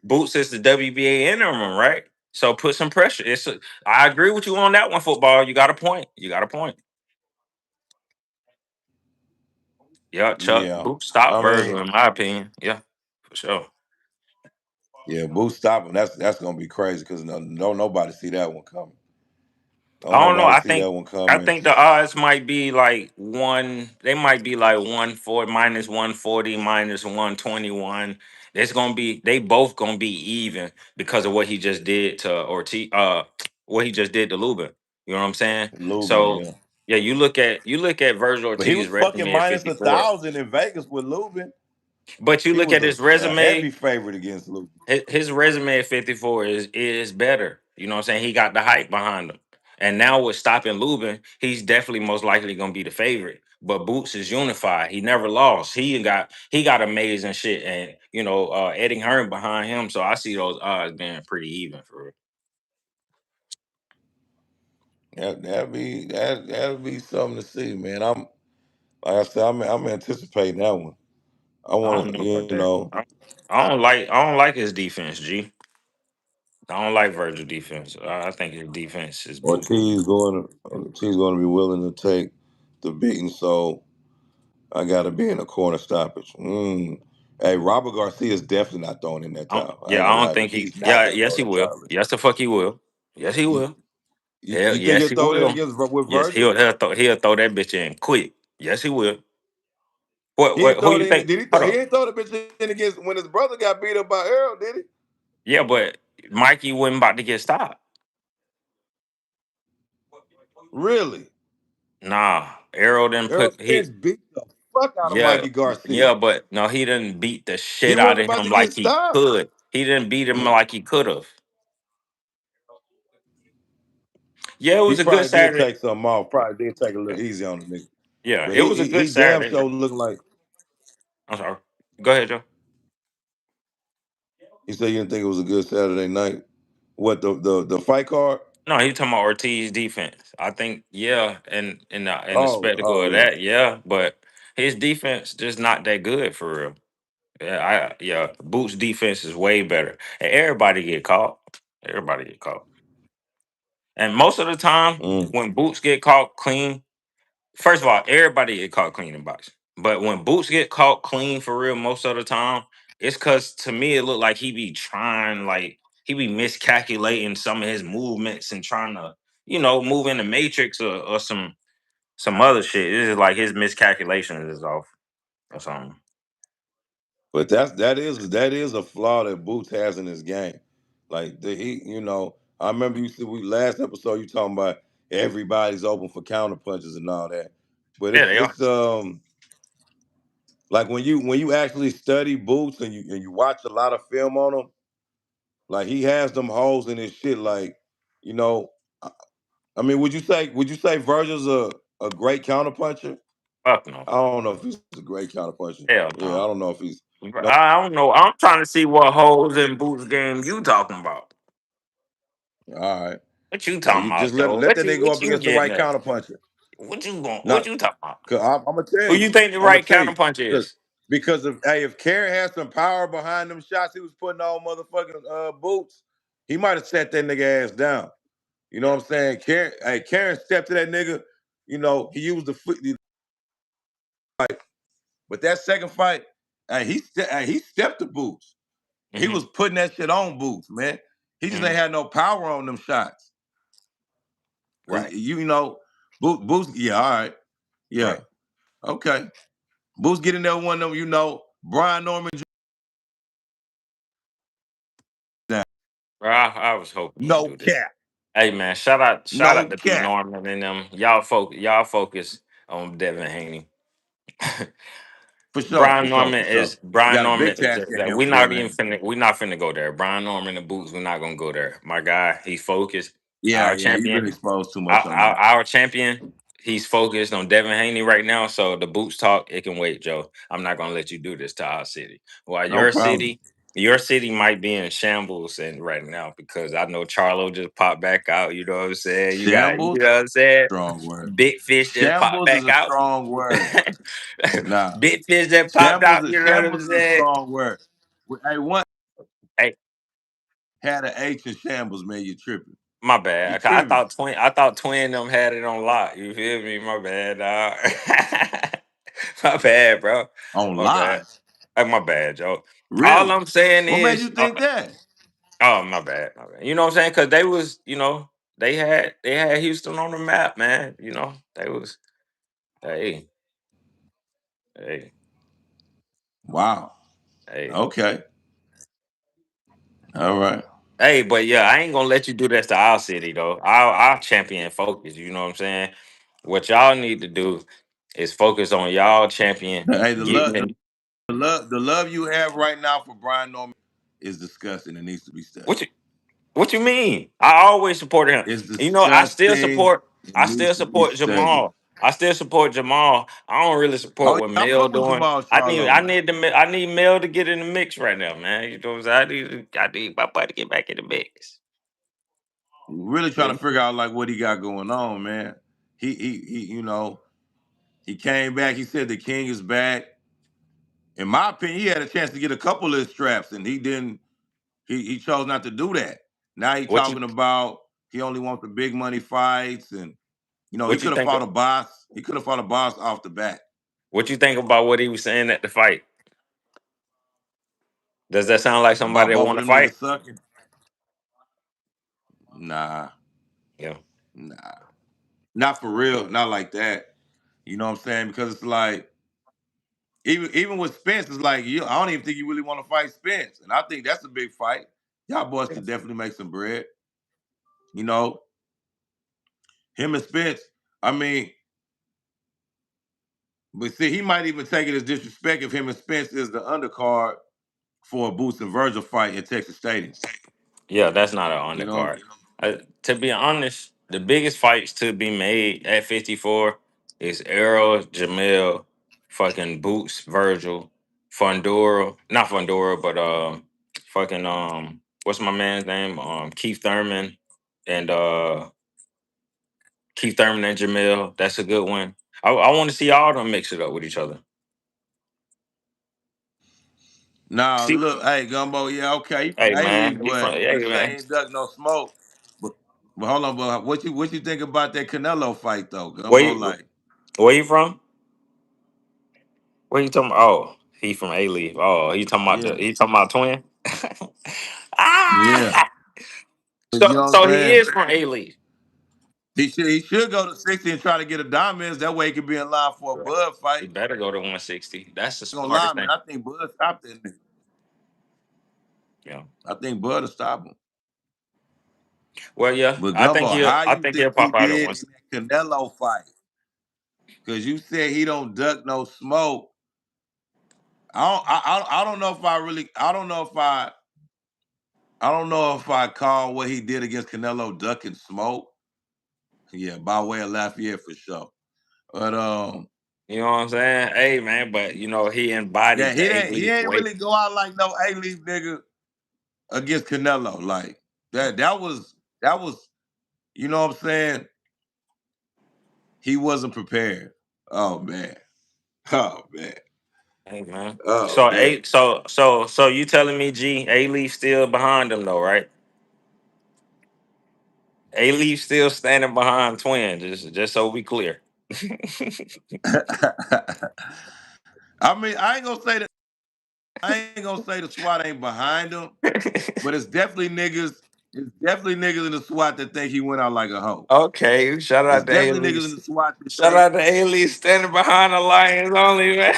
Speaker 2: Boots is the WBA interim, right? So put some pressure. I agree with you on that one, football. You got a point. You got a point. Yeah, Chuck.
Speaker 1: Yeah.
Speaker 2: Boot stop
Speaker 1: I
Speaker 2: Virgil,
Speaker 1: mean,
Speaker 2: in my opinion. Yeah, for sure.
Speaker 1: yeah, Boots stop him. That's gonna be crazy because don't nobody see that one coming. Don't
Speaker 2: I don't know.
Speaker 1: nobody
Speaker 2: I
Speaker 1: see
Speaker 2: think
Speaker 1: that one
Speaker 2: I
Speaker 1: coming.
Speaker 2: think the odds might be like one. They might be like 140 minus 140 minus 121. It's gonna be. They both gonna be even because of what he just did to Ortiz. What he just did to Lubin. You know what I'm saying?
Speaker 1: Lubin,
Speaker 2: So
Speaker 1: yeah.
Speaker 2: yeah, you look at Virgil
Speaker 1: But he
Speaker 2: Ortiz's
Speaker 1: was fucking
Speaker 2: resume at
Speaker 1: minus
Speaker 2: 54.
Speaker 1: 1,000 in Vegas with Lubin.
Speaker 2: But you
Speaker 1: He
Speaker 2: look
Speaker 1: was
Speaker 2: at his
Speaker 1: a heavy
Speaker 2: resume,
Speaker 1: favorite against Lubin.
Speaker 2: his resume at 54 is better. You know what I'm saying? He got the hype behind him. And now with stopping Lubin, he's definitely most likely gonna be the favorite. But Boots is unified. He never lost. He got amazing shit. And Eddie Hearn behind him. So I see those odds being pretty even for real.
Speaker 1: That'd be something to see, man. Like I said, I'm anticipating that one. I
Speaker 2: I
Speaker 1: want
Speaker 2: don't
Speaker 1: to,
Speaker 2: know about that. I don't like his defense, G. I don't like Virgil defense. I think his defense is boo boo.
Speaker 1: Ortiz going to be willing to take the beating, so I got to be in a corner stoppage. Hey, Robert Garcia is definitely not throwing in that towel. I
Speaker 2: Yeah,
Speaker 1: ain't
Speaker 2: I
Speaker 1: gonna
Speaker 2: don't
Speaker 1: lie,
Speaker 2: think he.
Speaker 1: he's not
Speaker 2: Yeah,
Speaker 1: gonna
Speaker 2: yes,
Speaker 1: throw
Speaker 2: he
Speaker 1: that
Speaker 2: will.
Speaker 1: towel.
Speaker 2: Yes, the fuck he will. Yes, he
Speaker 1: You,
Speaker 2: will. Hell,
Speaker 1: you think
Speaker 2: yes,
Speaker 1: he'll
Speaker 2: he
Speaker 1: throw that
Speaker 2: will.
Speaker 1: against with
Speaker 2: Yes,
Speaker 1: Virgil?
Speaker 2: he'll throw that bitch in quick. Yes, he will. What?
Speaker 1: He
Speaker 2: What?
Speaker 1: ain't
Speaker 2: Who
Speaker 1: throw it
Speaker 2: you
Speaker 1: in.
Speaker 2: think?
Speaker 1: Did he?
Speaker 2: Hold
Speaker 1: He
Speaker 2: up.
Speaker 1: ain't throw the bitch in against when his brother got beat up by Errol, did he?
Speaker 2: Yeah, but Mikey wasn't about to get stopped.
Speaker 1: Really?
Speaker 2: Nah, Arrow didn't
Speaker 1: Errol
Speaker 2: put he.
Speaker 1: Spence beat the fuck out of
Speaker 2: Yeah,
Speaker 1: Mikey Garcia.
Speaker 2: yeah, but no, he didn't beat the
Speaker 1: He
Speaker 2: shit out
Speaker 1: wasn't
Speaker 2: of
Speaker 1: about
Speaker 2: him
Speaker 1: to get
Speaker 2: like he
Speaker 1: stopped.
Speaker 2: could. He didn't beat him like he could have. Yeah, it
Speaker 1: He
Speaker 2: was a good
Speaker 1: probably did
Speaker 2: Saturday.
Speaker 1: take something off. Probably did take a little easy on the nigga.
Speaker 2: Yeah,
Speaker 1: But
Speaker 2: it was a good
Speaker 1: he damn
Speaker 2: Saturday.
Speaker 1: sure looking like
Speaker 2: I'm sorry. Go ahead, Joe.
Speaker 1: he said you didn't think it was a good Saturday night. What the fight card?
Speaker 2: No, he talking about Ortiz defense. I think, yeah, and in the spectacle
Speaker 1: Oh
Speaker 2: of
Speaker 1: yeah.
Speaker 2: that, yeah, but his defense just not that good for real. Yeah, Boots defense is way better. And everybody get caught. Everybody get caught. And most of the time,
Speaker 1: Mm.
Speaker 2: when Boots get caught clean, first of all, everybody get caught clean in boxing. But when Boots get caught clean for real, most of the time, it's because to me it looked like he be trying, like he be miscalculating some of his movements and trying to, move in the matrix or some other shit. It's just like his miscalculations is off or something.
Speaker 1: But that is a flaw that Boots has in his game. Like I remember you said we last episode you talking about everybody's open for counter punches and all that. But
Speaker 2: Yeah,
Speaker 1: it's
Speaker 2: they are.
Speaker 1: it's like when you actually study Boots and you watch a lot of film on him, like he has them holes in his shit. Like, you know, I would you say Virgil's a great counterpuncher?
Speaker 2: Fuck no.
Speaker 1: I don't know if he's a great counterpuncher.
Speaker 2: Hell
Speaker 1: Yeah,
Speaker 2: no.
Speaker 1: I don't know if he's no.
Speaker 2: I don't know. I'm trying to see what holes in Boots game you talking about.
Speaker 1: All right.
Speaker 2: What you
Speaker 1: Hey,
Speaker 2: talking
Speaker 1: you just
Speaker 2: about,
Speaker 1: let
Speaker 2: Joe?
Speaker 1: let
Speaker 2: What
Speaker 1: that
Speaker 2: you
Speaker 1: nigga go
Speaker 2: what
Speaker 1: up
Speaker 2: you
Speaker 1: against the
Speaker 2: getting
Speaker 1: right
Speaker 2: at?
Speaker 1: counterpuncher.
Speaker 2: What
Speaker 1: Not,
Speaker 2: you talking about?
Speaker 1: cause I'm gonna tell
Speaker 2: Who you
Speaker 1: you.
Speaker 2: think the
Speaker 1: I'm gonna
Speaker 2: right
Speaker 1: tell you.
Speaker 2: counterpunch
Speaker 1: Cause
Speaker 2: is?
Speaker 1: because if Karen had some power behind them shots he was putting on motherfucking Boots, he might have set that nigga ass down. You know what I'm saying? Karen stepped to that nigga. He used the foot. But that second fight, he stepped to Boots. He
Speaker 2: Hmm.
Speaker 1: was putting that shit on Boots, man. He just
Speaker 2: Hmm.
Speaker 1: ain't had no power on them shots. Cause
Speaker 2: Right.
Speaker 1: Boots. Yeah, all right. Yeah,
Speaker 2: Right.
Speaker 1: okay. Boots get in there with one of them. Brian Norman. Down.
Speaker 2: Bro, I was hoping you
Speaker 1: No
Speaker 2: do this.
Speaker 1: cap.
Speaker 2: Hey man, shout out
Speaker 1: No
Speaker 2: to B
Speaker 1: cap.
Speaker 2: Norman and them. Y'all focus on Devin Haney.
Speaker 1: For sure. For
Speaker 2: Brian
Speaker 1: sure.
Speaker 2: Norman
Speaker 1: For sure.
Speaker 2: is Brian
Speaker 1: Got a
Speaker 2: Norman
Speaker 1: big
Speaker 2: is
Speaker 1: task
Speaker 2: just
Speaker 1: at
Speaker 2: that
Speaker 1: him for him, man.
Speaker 2: we're not finna go there. Brian Norman and Boots, we're not gonna go there. My guy, he's focused.
Speaker 1: Yeah,
Speaker 2: Our
Speaker 1: yeah. You been
Speaker 2: champion,
Speaker 1: exposed too
Speaker 2: our,
Speaker 1: much on
Speaker 2: our,
Speaker 1: that.
Speaker 2: our champion, he's focused on Devin Haney right now. So the Boots talk, it can wait, Joe. I'm not gonna let you do this to our city. While
Speaker 1: No problem.
Speaker 2: your city might be in shambles and right now because I know Charlo just popped back out. You know what I'm saying? You
Speaker 1: Shambles,
Speaker 2: know what I'm saying?
Speaker 1: strong word.
Speaker 2: Big fish just popped
Speaker 1: Shambles is
Speaker 2: back
Speaker 1: a
Speaker 2: out.
Speaker 1: strong word. Nah.
Speaker 2: Big fish that popped
Speaker 1: Shambles
Speaker 2: out.
Speaker 1: is
Speaker 2: You know what I'm
Speaker 1: shambles is a
Speaker 2: saying?
Speaker 1: strong word. Hey, one
Speaker 2: Hey,
Speaker 1: had an H in shambles, man. You tripping.
Speaker 2: my
Speaker 1: You
Speaker 2: bad. I
Speaker 1: tripping.
Speaker 2: thought twin them had it on lock. You feel me? My bad, dog. My bad, bro.
Speaker 1: On
Speaker 2: My bad.
Speaker 1: live.
Speaker 2: My bad, Joe. All
Speaker 1: Really?
Speaker 2: I'm saying
Speaker 1: What made you
Speaker 2: is,
Speaker 1: think that?
Speaker 2: oh, my bad, my bad. You know what I'm saying? Because they was, they had Houston on the map, man. They was, hey, hey,
Speaker 1: Wow.
Speaker 2: hey.
Speaker 1: Okay. All right.
Speaker 2: Hey, but yeah, I ain't gonna let you do that to our city though. Our champion focus. You know what I'm saying? What y'all need to do is focus on y'all champion
Speaker 1: Hey,
Speaker 2: getting in.
Speaker 1: the love you have right now for Brian Norman is disgusting. It needs to be
Speaker 2: What
Speaker 1: stopped.
Speaker 2: you What you mean? I always supported him.
Speaker 1: It's
Speaker 2: You know, I still
Speaker 1: disgusting.
Speaker 2: support.
Speaker 1: It
Speaker 2: I
Speaker 1: needs
Speaker 2: still
Speaker 1: to be
Speaker 2: support
Speaker 1: studied.
Speaker 2: Jamal. I still support Jamal. I don't really support
Speaker 1: Oh
Speaker 2: what
Speaker 1: yeah, I
Speaker 2: Mel
Speaker 1: fuck with
Speaker 2: doing.
Speaker 1: Jamal
Speaker 2: I think
Speaker 1: Charlo
Speaker 2: I
Speaker 1: now.
Speaker 2: need I need Mel to get in the mix right now, man. You know what I'm saying? I need my buddy to get back in the mix.
Speaker 1: Really trying
Speaker 2: You
Speaker 1: to
Speaker 2: know?
Speaker 1: figure out like what he got going on, man. He came back. He said the king is back. In my opinion, he had a chance to get a couple of his straps, and he didn't. He chose not to do that. Now he
Speaker 2: What you
Speaker 1: talking about he only wants the big money fights, and he
Speaker 2: what you
Speaker 1: could have
Speaker 2: think?
Speaker 1: fought a boss. He could have fought a boss off the bat
Speaker 2: What you think about what he was saying at the fight? Does that sound like
Speaker 1: about
Speaker 2: somebody that
Speaker 1: both of
Speaker 2: want to
Speaker 1: them
Speaker 2: fight?
Speaker 1: niggas sucking. Nah,
Speaker 2: Yeah.
Speaker 1: nah, not for real. Not like that. You know what I'm saying? Because it's like even with Spence, it's like I don't even think you really want to fight Spence, and I think that's a big fight. Y'all boys
Speaker 2: Yeah.
Speaker 1: could definitely make some bread. You know, him and Spence. I mean, but see, he might even take it as disrespect if him and Spence is the undercard for a Boots and Virgil fight at Texas Stadium.
Speaker 2: Yeah, that's not an
Speaker 1: You know,
Speaker 2: undercard. To be honest, the biggest fights to be made at 54 is Errol, Jamel, fucking Boots, Virgil, Fundora, not Fundora, but fucking what's my man's name? Keith Thurman and Keith Thurman and Jamel. That's a good one. I want to see all of them mix it up with each other.
Speaker 1: now
Speaker 2: See,
Speaker 1: look, hey Gumbo, yeah, okay, he from
Speaker 2: hey
Speaker 1: A-League,
Speaker 2: man, he from
Speaker 1: but
Speaker 2: hey
Speaker 1: you say
Speaker 2: man.
Speaker 1: he ain't duck no smoke. But, but hold on, but what you think about that Canelo fight though,
Speaker 2: Where
Speaker 1: Gumbo?
Speaker 2: you
Speaker 1: Like,
Speaker 2: where you from? What you talking about? Oh, he from A Leaf. Oh,
Speaker 1: yeah,
Speaker 2: he talking about twin.
Speaker 1: yeah.
Speaker 2: ah,
Speaker 1: You know what I'm
Speaker 2: so he
Speaker 1: saying?
Speaker 2: is from A Leaf.
Speaker 1: He should go to 60 and try to get a diamonds. That way he could be in line for a Bud
Speaker 2: He
Speaker 1: fight.
Speaker 2: better go to 160. That's the
Speaker 1: I ain't gonna lie,
Speaker 2: smartest
Speaker 1: man.
Speaker 2: thing.
Speaker 1: I think Bud stopped that nigga.
Speaker 2: Yeah.
Speaker 1: I think Bud will stop him.
Speaker 2: Well, yeah.
Speaker 1: But Gumbo, how
Speaker 2: I
Speaker 1: you
Speaker 2: think
Speaker 1: think
Speaker 2: he'll
Speaker 1: he
Speaker 2: pop out at
Speaker 1: did
Speaker 2: one.
Speaker 1: in that Canelo fight? Because you said he don't duck no smoke. I don't know if I really I don't know if I call what he did against Canelo duck and smoke. Yeah, by way of Lafayette for sure. But
Speaker 2: You know what I'm saying? Hey man, but you know he
Speaker 1: yeah,
Speaker 2: embodied the A
Speaker 1: he
Speaker 2: Leaf
Speaker 1: ain't
Speaker 2: way.
Speaker 1: really go out like no A-Leaf nigga against Canelo. Like that was you know what I'm saying? He wasn't prepared. Oh man. Oh man.
Speaker 2: Hey man.
Speaker 1: Oh
Speaker 2: So
Speaker 1: man.
Speaker 2: you telling me G A Leaf still behind him though, right? A Leaf still standing behind twin. Just so we clear.
Speaker 1: I mean, I ain't gonna say the SWAT ain't behind him, but it's definitely niggas in the SWAT that think he went out like a hoe.
Speaker 2: Okay, shout
Speaker 1: It's
Speaker 2: out to A
Speaker 1: definitely niggas in
Speaker 2: Leaf.
Speaker 1: the SWAT that
Speaker 2: Shout
Speaker 1: think
Speaker 2: out to A Leaf standing behind the Lions only, man.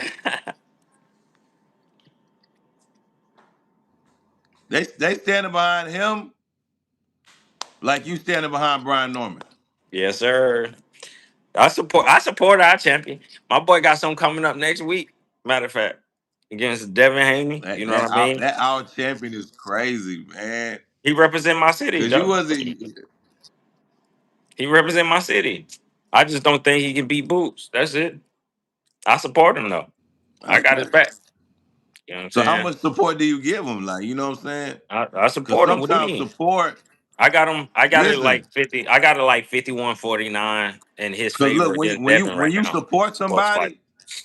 Speaker 1: they standing behind him like you standing behind Brian Norman.
Speaker 2: Yes, sir. I support our champion. My boy got something coming up next week. Matter of fact, against Devin Haney. You know what I mean?
Speaker 1: That our champion is crazy, man.
Speaker 2: He represent my city,
Speaker 1: Cause you
Speaker 2: though.
Speaker 1: wasn't
Speaker 2: He represent my city. I just don't think he can beat Boots. That's it. I support him though. I got his
Speaker 1: okay.
Speaker 2: back. You know what I'm
Speaker 1: So how
Speaker 2: saying?
Speaker 1: much support do you give him? Like, you know what I'm saying?
Speaker 2: I
Speaker 1: Cause
Speaker 2: support him. What do you
Speaker 1: sometimes
Speaker 2: mean?
Speaker 1: support,
Speaker 2: I got him. I got it
Speaker 1: listen,
Speaker 2: like 50. I got it like 51-49 in his
Speaker 1: cause
Speaker 2: favor
Speaker 1: look,
Speaker 2: against Devin
Speaker 1: when
Speaker 2: right
Speaker 1: you
Speaker 2: now.
Speaker 1: support
Speaker 2: Sports fight.
Speaker 1: somebody,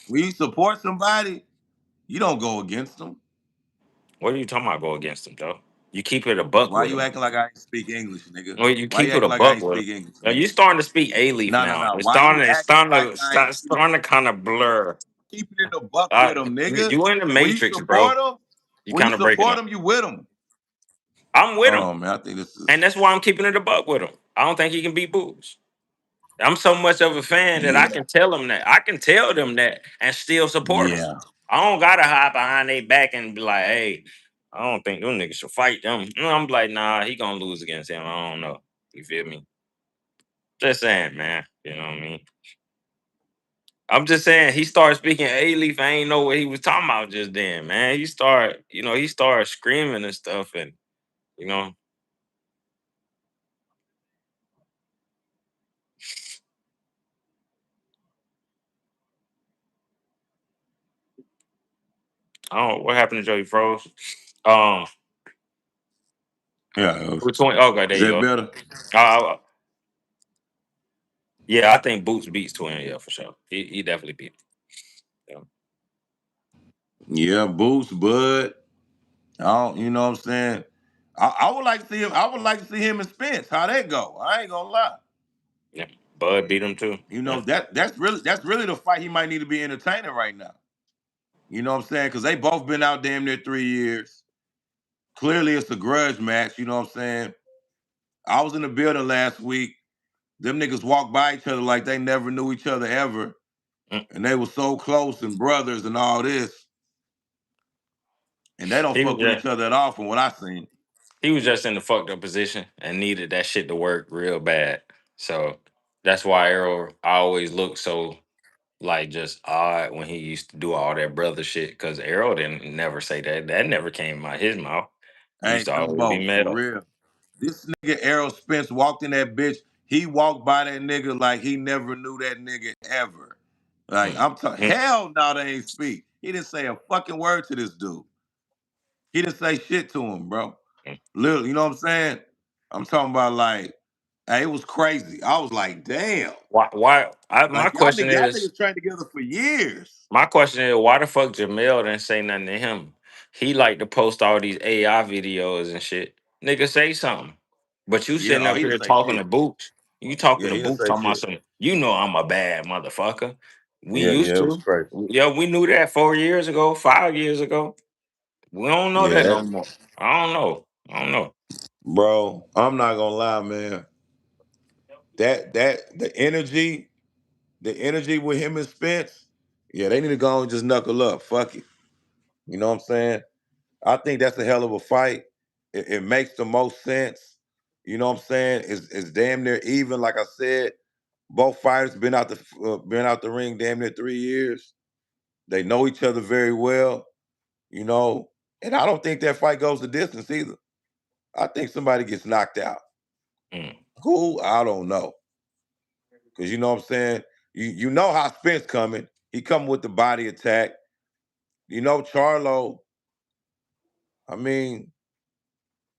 Speaker 1: when you support somebody, you don't go against them.
Speaker 2: What are you talking about? Go against him, though. You keep it a buck
Speaker 1: Why
Speaker 2: with
Speaker 1: you
Speaker 2: him.
Speaker 1: acting like I ain't speak English, nigga?
Speaker 2: Well, you
Speaker 1: Why you
Speaker 2: keep it a
Speaker 1: acting like I
Speaker 2: buck
Speaker 1: ain't
Speaker 2: with him.
Speaker 1: speak English,
Speaker 2: Now
Speaker 1: nigga?
Speaker 2: you starting to speak a leaf
Speaker 1: No, no,
Speaker 2: now.
Speaker 1: no. Why you
Speaker 2: It's
Speaker 1: acting like I ain't speak?
Speaker 2: starting to kind of blur.
Speaker 1: Keeping it a buck with them, nigga.
Speaker 2: You in the
Speaker 1: When you
Speaker 2: matrix, bro.
Speaker 1: support them,
Speaker 2: You kind of breaking up.
Speaker 1: you with them.
Speaker 2: I'm with him,
Speaker 1: Oh man, I think this
Speaker 2: and
Speaker 1: is
Speaker 2: that's why I'm keeping it a buck with him. I don't think he can beat Boots. I'm so much of a fan that I
Speaker 1: yeah,
Speaker 2: can tell them that. I can tell them that and still support them.
Speaker 1: yeah.
Speaker 2: I don't gotta hide behind their back and be like, "Hey." I don't think them niggas should fight them. I'm like, nah, he gonna lose against him. I don't know. You feel me? Just saying, man. You know what I mean? I'm just saying he started speaking A-Leaf. I ain't know what he was talking about just then, man. He started screaming and stuff, and you know, I don't know what happened to Joey Froze. Um,
Speaker 1: Yeah.
Speaker 2: which one? Okay, there
Speaker 1: Is
Speaker 2: you
Speaker 1: that
Speaker 2: go.
Speaker 1: better?
Speaker 2: Uh, yeah, I think Boots beats Twin. Yeah, for sure. He definitely beat him.
Speaker 1: Yeah, Boost, Bud. I don't, you know what I'm saying? I would like to see him. I would like to see him and Spence. How that go? I ain't gonna lie.
Speaker 2: Yeah, Bud beat him too.
Speaker 1: You
Speaker 2: Yeah.
Speaker 1: know that's really the fight he might need to be entertaining right now. You know what I'm saying? Because they both been out damn near 3 years. Clearly, it's a grudge match. You know what I'm saying? I was in the building last week. Them niggas walked by each other like they never knew each other ever,
Speaker 2: Mm.
Speaker 1: and they were so close and brothers and all this, and they don't
Speaker 2: He was
Speaker 1: fuck with
Speaker 2: just
Speaker 1: each other at all from what I seen.
Speaker 2: he was just in the fucked up position and needed that shit to work real bad. So that's why Errol always looked so like just odd when he used to do all that brother shit. Cause Errol didn't never say that. That never came out his mouth. He
Speaker 1: Hey,
Speaker 2: used to always be
Speaker 1: Gumbo, for
Speaker 2: mad up.
Speaker 1: real. This nigga Errol Spence walked in that bitch. He walked by that nigga like he never knew that nigga ever. Like
Speaker 2: Mm,
Speaker 1: I'm talking,
Speaker 2: mm,
Speaker 1: hell no, they ain't speak. He didn't say a fucking word to this dude. He didn't say shit to him, bro.
Speaker 2: mm.
Speaker 1: Literally, you know what I'm saying? I'm talking about like, hey, it was crazy. I was like, damn.
Speaker 2: My
Speaker 1: Like y'all
Speaker 2: question is
Speaker 1: niggas trained together for years.
Speaker 2: My question is, why the fuck Jamel didn't say nothing to him? He like to post all these AI videos and shit. Nigga, say something. But you
Speaker 1: Yeah,
Speaker 2: sitting
Speaker 1: oh,
Speaker 2: up
Speaker 1: he didn't
Speaker 2: here
Speaker 1: say
Speaker 2: talking to
Speaker 1: shit.
Speaker 2: Boots. You talking
Speaker 1: Yeah,
Speaker 2: to
Speaker 1: he didn't
Speaker 2: Boots
Speaker 1: say
Speaker 2: talking about
Speaker 1: shit.
Speaker 2: something. You know I'm a bad motherfucker. We
Speaker 1: Yeah,
Speaker 2: used
Speaker 1: it was
Speaker 2: to.
Speaker 1: crazy.
Speaker 2: Yeah, we knew that 4 years ago, 5 years ago. We don't know
Speaker 1: Yeah,
Speaker 2: that no more. I don't know. I don't know.
Speaker 1: bro, I'm not gonna lie, man. That the energy with him and Spence, yeah, they need to go and just knuckle up. Fuck it. You know what I'm saying? I think that's a hell of a fight. It makes the most sense. You know what I'm saying? It's damn near even. Like I said, both fighters been out the ring damn near 3 years. They know each other very well. You know, and I don't think that fight goes the distance either. I think somebody gets knocked out.
Speaker 2: Mm,
Speaker 1: Who? I don't know. Cause you know what I'm saying? You know how Spence coming. He coming with the body attack. You know, Charlo, I mean,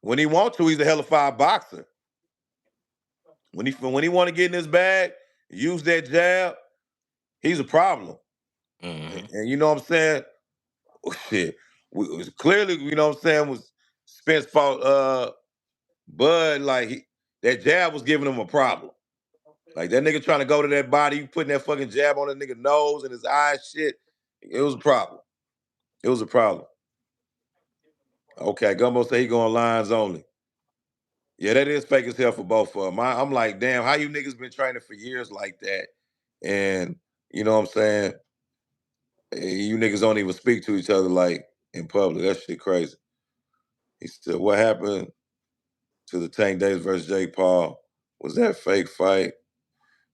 Speaker 1: when he want to, he's a hell of a boxer. When he want to get in his bag, use that jab, he's a problem. And,
Speaker 2: hmm
Speaker 1: and you know what I'm saying? Shit. Clearly, you know what I'm saying, was Spence fought Bud, like that jab was giving him a problem. Like that nigga trying to go to that body, you putting that fucking jab on that nigga nose and his eyes, shit. It was a problem. It was a problem. Okay, Gumbo say he going lines only. Yeah, that is fake as hell for both of them. I'm like, damn, how you niggas been training for years like that? And you know what I'm saying? You niggas don't even speak to each other like in public. That shit crazy. He said, what happened to the Tank Davis versus Jake Paul? Was that fake fight?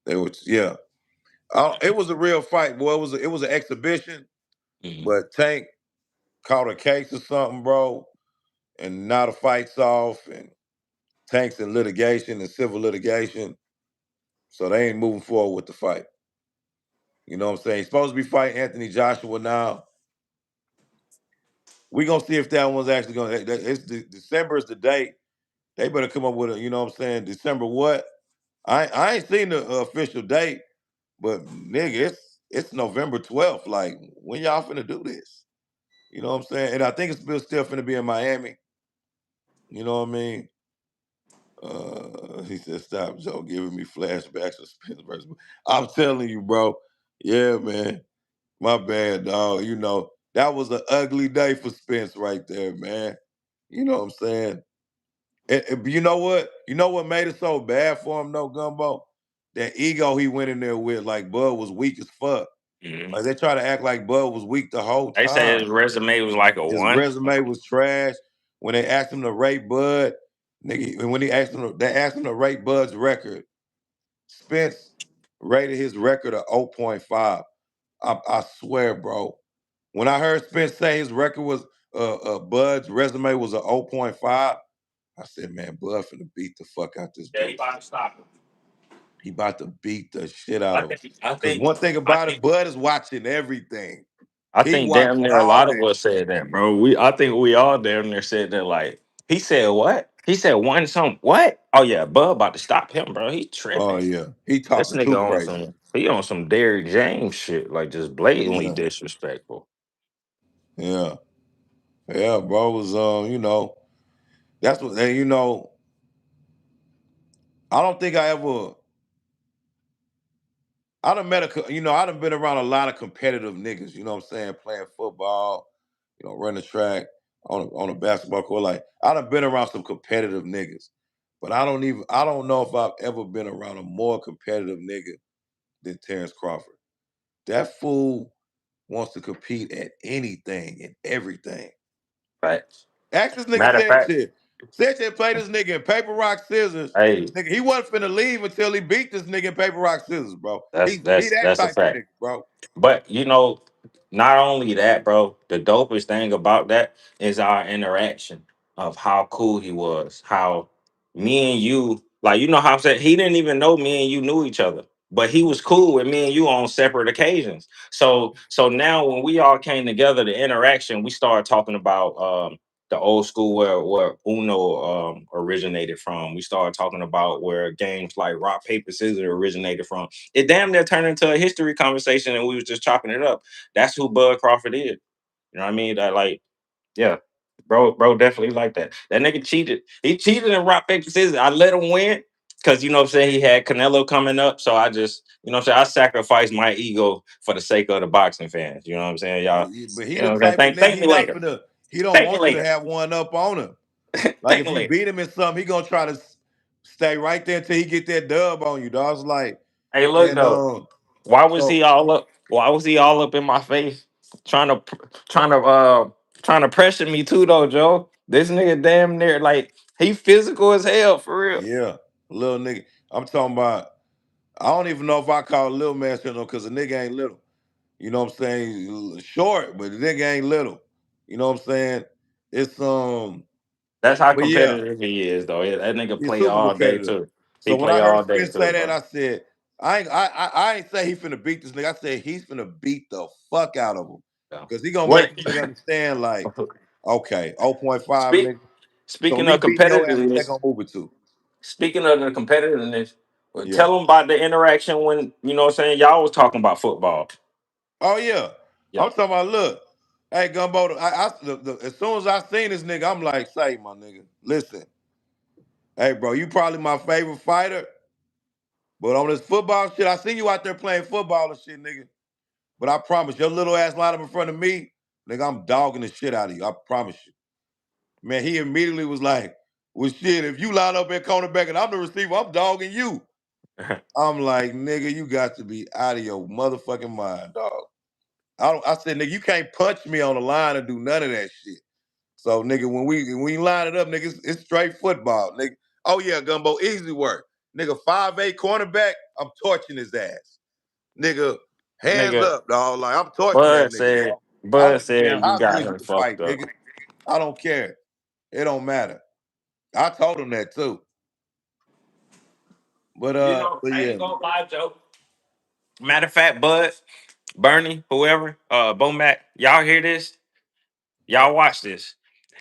Speaker 1: They were, yeah. It was a real fight, boy. It was an exhibition,
Speaker 2: hmm
Speaker 1: but Tank caught a case or something, bro. And now the fight's off, and Tank's in litigation and civil litigation. So they ain't moving forward with the fight. You know what I'm saying? He's supposed to be fighting Anthony Joshua now. We gonna see if that one's actually gonna. December is the date. They better come up with a. You know what I'm saying? December what? I ain't seen the official date, but nigga, it's November 12th. Like when y'all finna do this? You know what I'm saying? And I think it's still finna be in Miami. You know what I mean? He said, "Stop, Joe, giving me flashbacks of Spence versus." I'm telling you, bro. Yeah, man. My bad, dog. You know, that was an ugly day for Spence right there, man. You know what I'm saying? And you know what? You know what made it so bad for him, though, Gumbo? That ego he went in there with, like Bud was weak as fuck.
Speaker 2: hmm
Speaker 1: Like they try to act like Bud was weak the whole
Speaker 2: They say
Speaker 1: time.
Speaker 2: his resume was like a
Speaker 1: His
Speaker 2: one.
Speaker 1: resume was trash. when they asked him to rate Bud, nigga, and when they asked him to rate Bud's record, Spence rated his record a 0.5. I swear, bro. When I heard Spence say his record was Bud's resume was a 0.5, I said, man, Bud finna beat the fuck out this
Speaker 2: Yeah, he
Speaker 1: dude.
Speaker 2: about to stop him.
Speaker 1: He about to beat the shit out
Speaker 2: I
Speaker 1: of him.
Speaker 2: think. I
Speaker 1: Cause
Speaker 2: think.
Speaker 1: one thing
Speaker 2: I
Speaker 1: about it,
Speaker 2: think.
Speaker 1: Bud is watching everything.
Speaker 2: I
Speaker 1: He
Speaker 2: think damn
Speaker 1: watching
Speaker 2: near a
Speaker 1: all
Speaker 2: lot of
Speaker 1: that
Speaker 2: us
Speaker 1: shit.
Speaker 2: said that, bro. I think we all damn near said that. Like he said, what? He said one some what? Oh yeah, Bud about to stop him, bro. He
Speaker 1: Oh
Speaker 2: tripping.
Speaker 1: yeah. He
Speaker 2: This
Speaker 1: talking
Speaker 2: nigga
Speaker 1: too
Speaker 2: on
Speaker 1: crazy.
Speaker 2: some. He on some Derrick James shit, like just blatantly
Speaker 1: Yeah.
Speaker 2: disrespectful.
Speaker 1: Yeah. Yeah, bro. Was that's what and I don't think I done met I done been around a lot of competitive niggas, you know what I'm saying, playing football, running track on a basketball court. Like I done been around some competitive niggas. But I don't know if I've ever been around a more competitive nigga than Terrence Crawford. That fool wants to compete at anything and everything.
Speaker 2: Facts.
Speaker 1: Ask this nigga
Speaker 2: Matter of fact,
Speaker 1: Sanchez. Sanchez played this nigga in paper, rock, scissors.
Speaker 2: hey,
Speaker 1: Nigga, he wasn't finna leave until he beat this nigga in paper, rock, scissors, bro.
Speaker 2: that's
Speaker 1: He
Speaker 2: that's
Speaker 1: that
Speaker 2: that's a
Speaker 1: type of
Speaker 2: fact.
Speaker 1: nigga, bro.
Speaker 2: But not only that, bro, the dopest thing about that is our interaction of how cool he was. How me and you, like, how I'm saying, he didn't even know me and you knew each other. But he was cool with me and you on separate occasions. So now when we all came together, the interaction, we started talking about the old school where Uno originated from. We started talking about where games like rock, paper, scissors originated from. It damn near turned into a history conversation and we was just chopping it up. That's who Bud Crawford is. You know what I mean? That like, yeah. Bro, definitely like that. That nigga cheated. He cheated in rock, paper, scissors. I let him win because you know what I'm saying, he had Canelo coming up. So I just, what I'm saying, I sacrificed my ego for the sake of the boxing fans. You know what I'm saying? Y'all,
Speaker 1: But he
Speaker 2: you know
Speaker 1: the
Speaker 2: what I'm saying?
Speaker 1: type of nigga
Speaker 2: Thank
Speaker 1: he
Speaker 2: me
Speaker 1: not
Speaker 2: later.
Speaker 1: finna. He don't
Speaker 2: Thank me
Speaker 1: want you to
Speaker 2: later.
Speaker 1: have one up on him. Like
Speaker 2: Thank
Speaker 1: if
Speaker 2: me
Speaker 1: you
Speaker 2: later.
Speaker 1: beat him in something, he gonna try to stay right there until he get that dub on you, dog. It's like,
Speaker 2: Hey, look
Speaker 1: and
Speaker 2: though. Why was
Speaker 1: so
Speaker 2: he all up? Why was he all up in my face, trying to trying to uh trying to pressure me too though, Joe? This nigga damn near like he physical as hell for real.
Speaker 1: yeah, little nigga. I'm talking about. I don't even know if I call a little man shit because the nigga ain't little. You know what I'm saying? He's short, but the nigga ain't little. You know what I'm saying? It's
Speaker 2: That's how
Speaker 1: but yeah,
Speaker 2: competitive he is though. Yeah, that nigga
Speaker 1: he's
Speaker 2: play
Speaker 1: super
Speaker 2: all day
Speaker 1: competitive.
Speaker 2: too.
Speaker 1: So
Speaker 2: He
Speaker 1: when
Speaker 2: play
Speaker 1: I heard
Speaker 2: all day
Speaker 1: Spence say
Speaker 2: too,
Speaker 1: that,
Speaker 2: bro.
Speaker 1: I said, I ain't say he finna beat this nigga. I said he's finna beat the fuck out of him.
Speaker 2: So,
Speaker 1: Cause he gonna make
Speaker 2: what?
Speaker 1: this nigga understand like, okay, 0.5
Speaker 2: Speak.
Speaker 1: nigga. So
Speaker 2: Speaking
Speaker 1: me
Speaker 2: of
Speaker 1: beating your ass, what they
Speaker 2: competitiveness,
Speaker 1: gonna move it to?
Speaker 2: speaking of the competitiveness, well,
Speaker 1: Yeah.
Speaker 2: tell him about the interaction when what I'm saying, y'all was talking about football.
Speaker 1: Oh yeah.
Speaker 2: Yeah.
Speaker 1: I'm talking about look. Hey Gumbo, as soon as I seen this nigga, I'm like, say my nigga, listen. Hey bro, you probably my favorite fighter, but on this football shit, I seen you out there playing football and shit, nigga. But I promise, your little ass line up in front of me, nigga, I'm dogging the shit out of you. I promise you. Man, he immediately was like, well, shit, if you line up at cornerback and I'm the receiver, I'm dogging you. I'm like, nigga, you got to be out of your motherfucking mind, dog. I said, nigga, you can't punch me on the line and do none of that shit. So, nigga, when we line it up, nigga, it's straight football, nigga. Oh yeah, Gumbo, easy work. Nigga, 5'8" cornerback, I'm torching his ass. Nigga, hands
Speaker 2: Nigga,
Speaker 1: up, dog. Like I'm torching that nigga, dog. I
Speaker 2: Bud
Speaker 1: don't care
Speaker 2: said you
Speaker 1: how
Speaker 2: got
Speaker 1: good you
Speaker 2: him
Speaker 1: can
Speaker 2: fucked
Speaker 1: fight,
Speaker 2: up.
Speaker 1: nigga. I don't care. It don't matter. I told him that too. But
Speaker 2: I
Speaker 1: yeah,
Speaker 2: ain't gonna lie, Joe. Matter of fact, Bud, Bernie, whoever, Bomac, y'all hear this? Y'all watch this.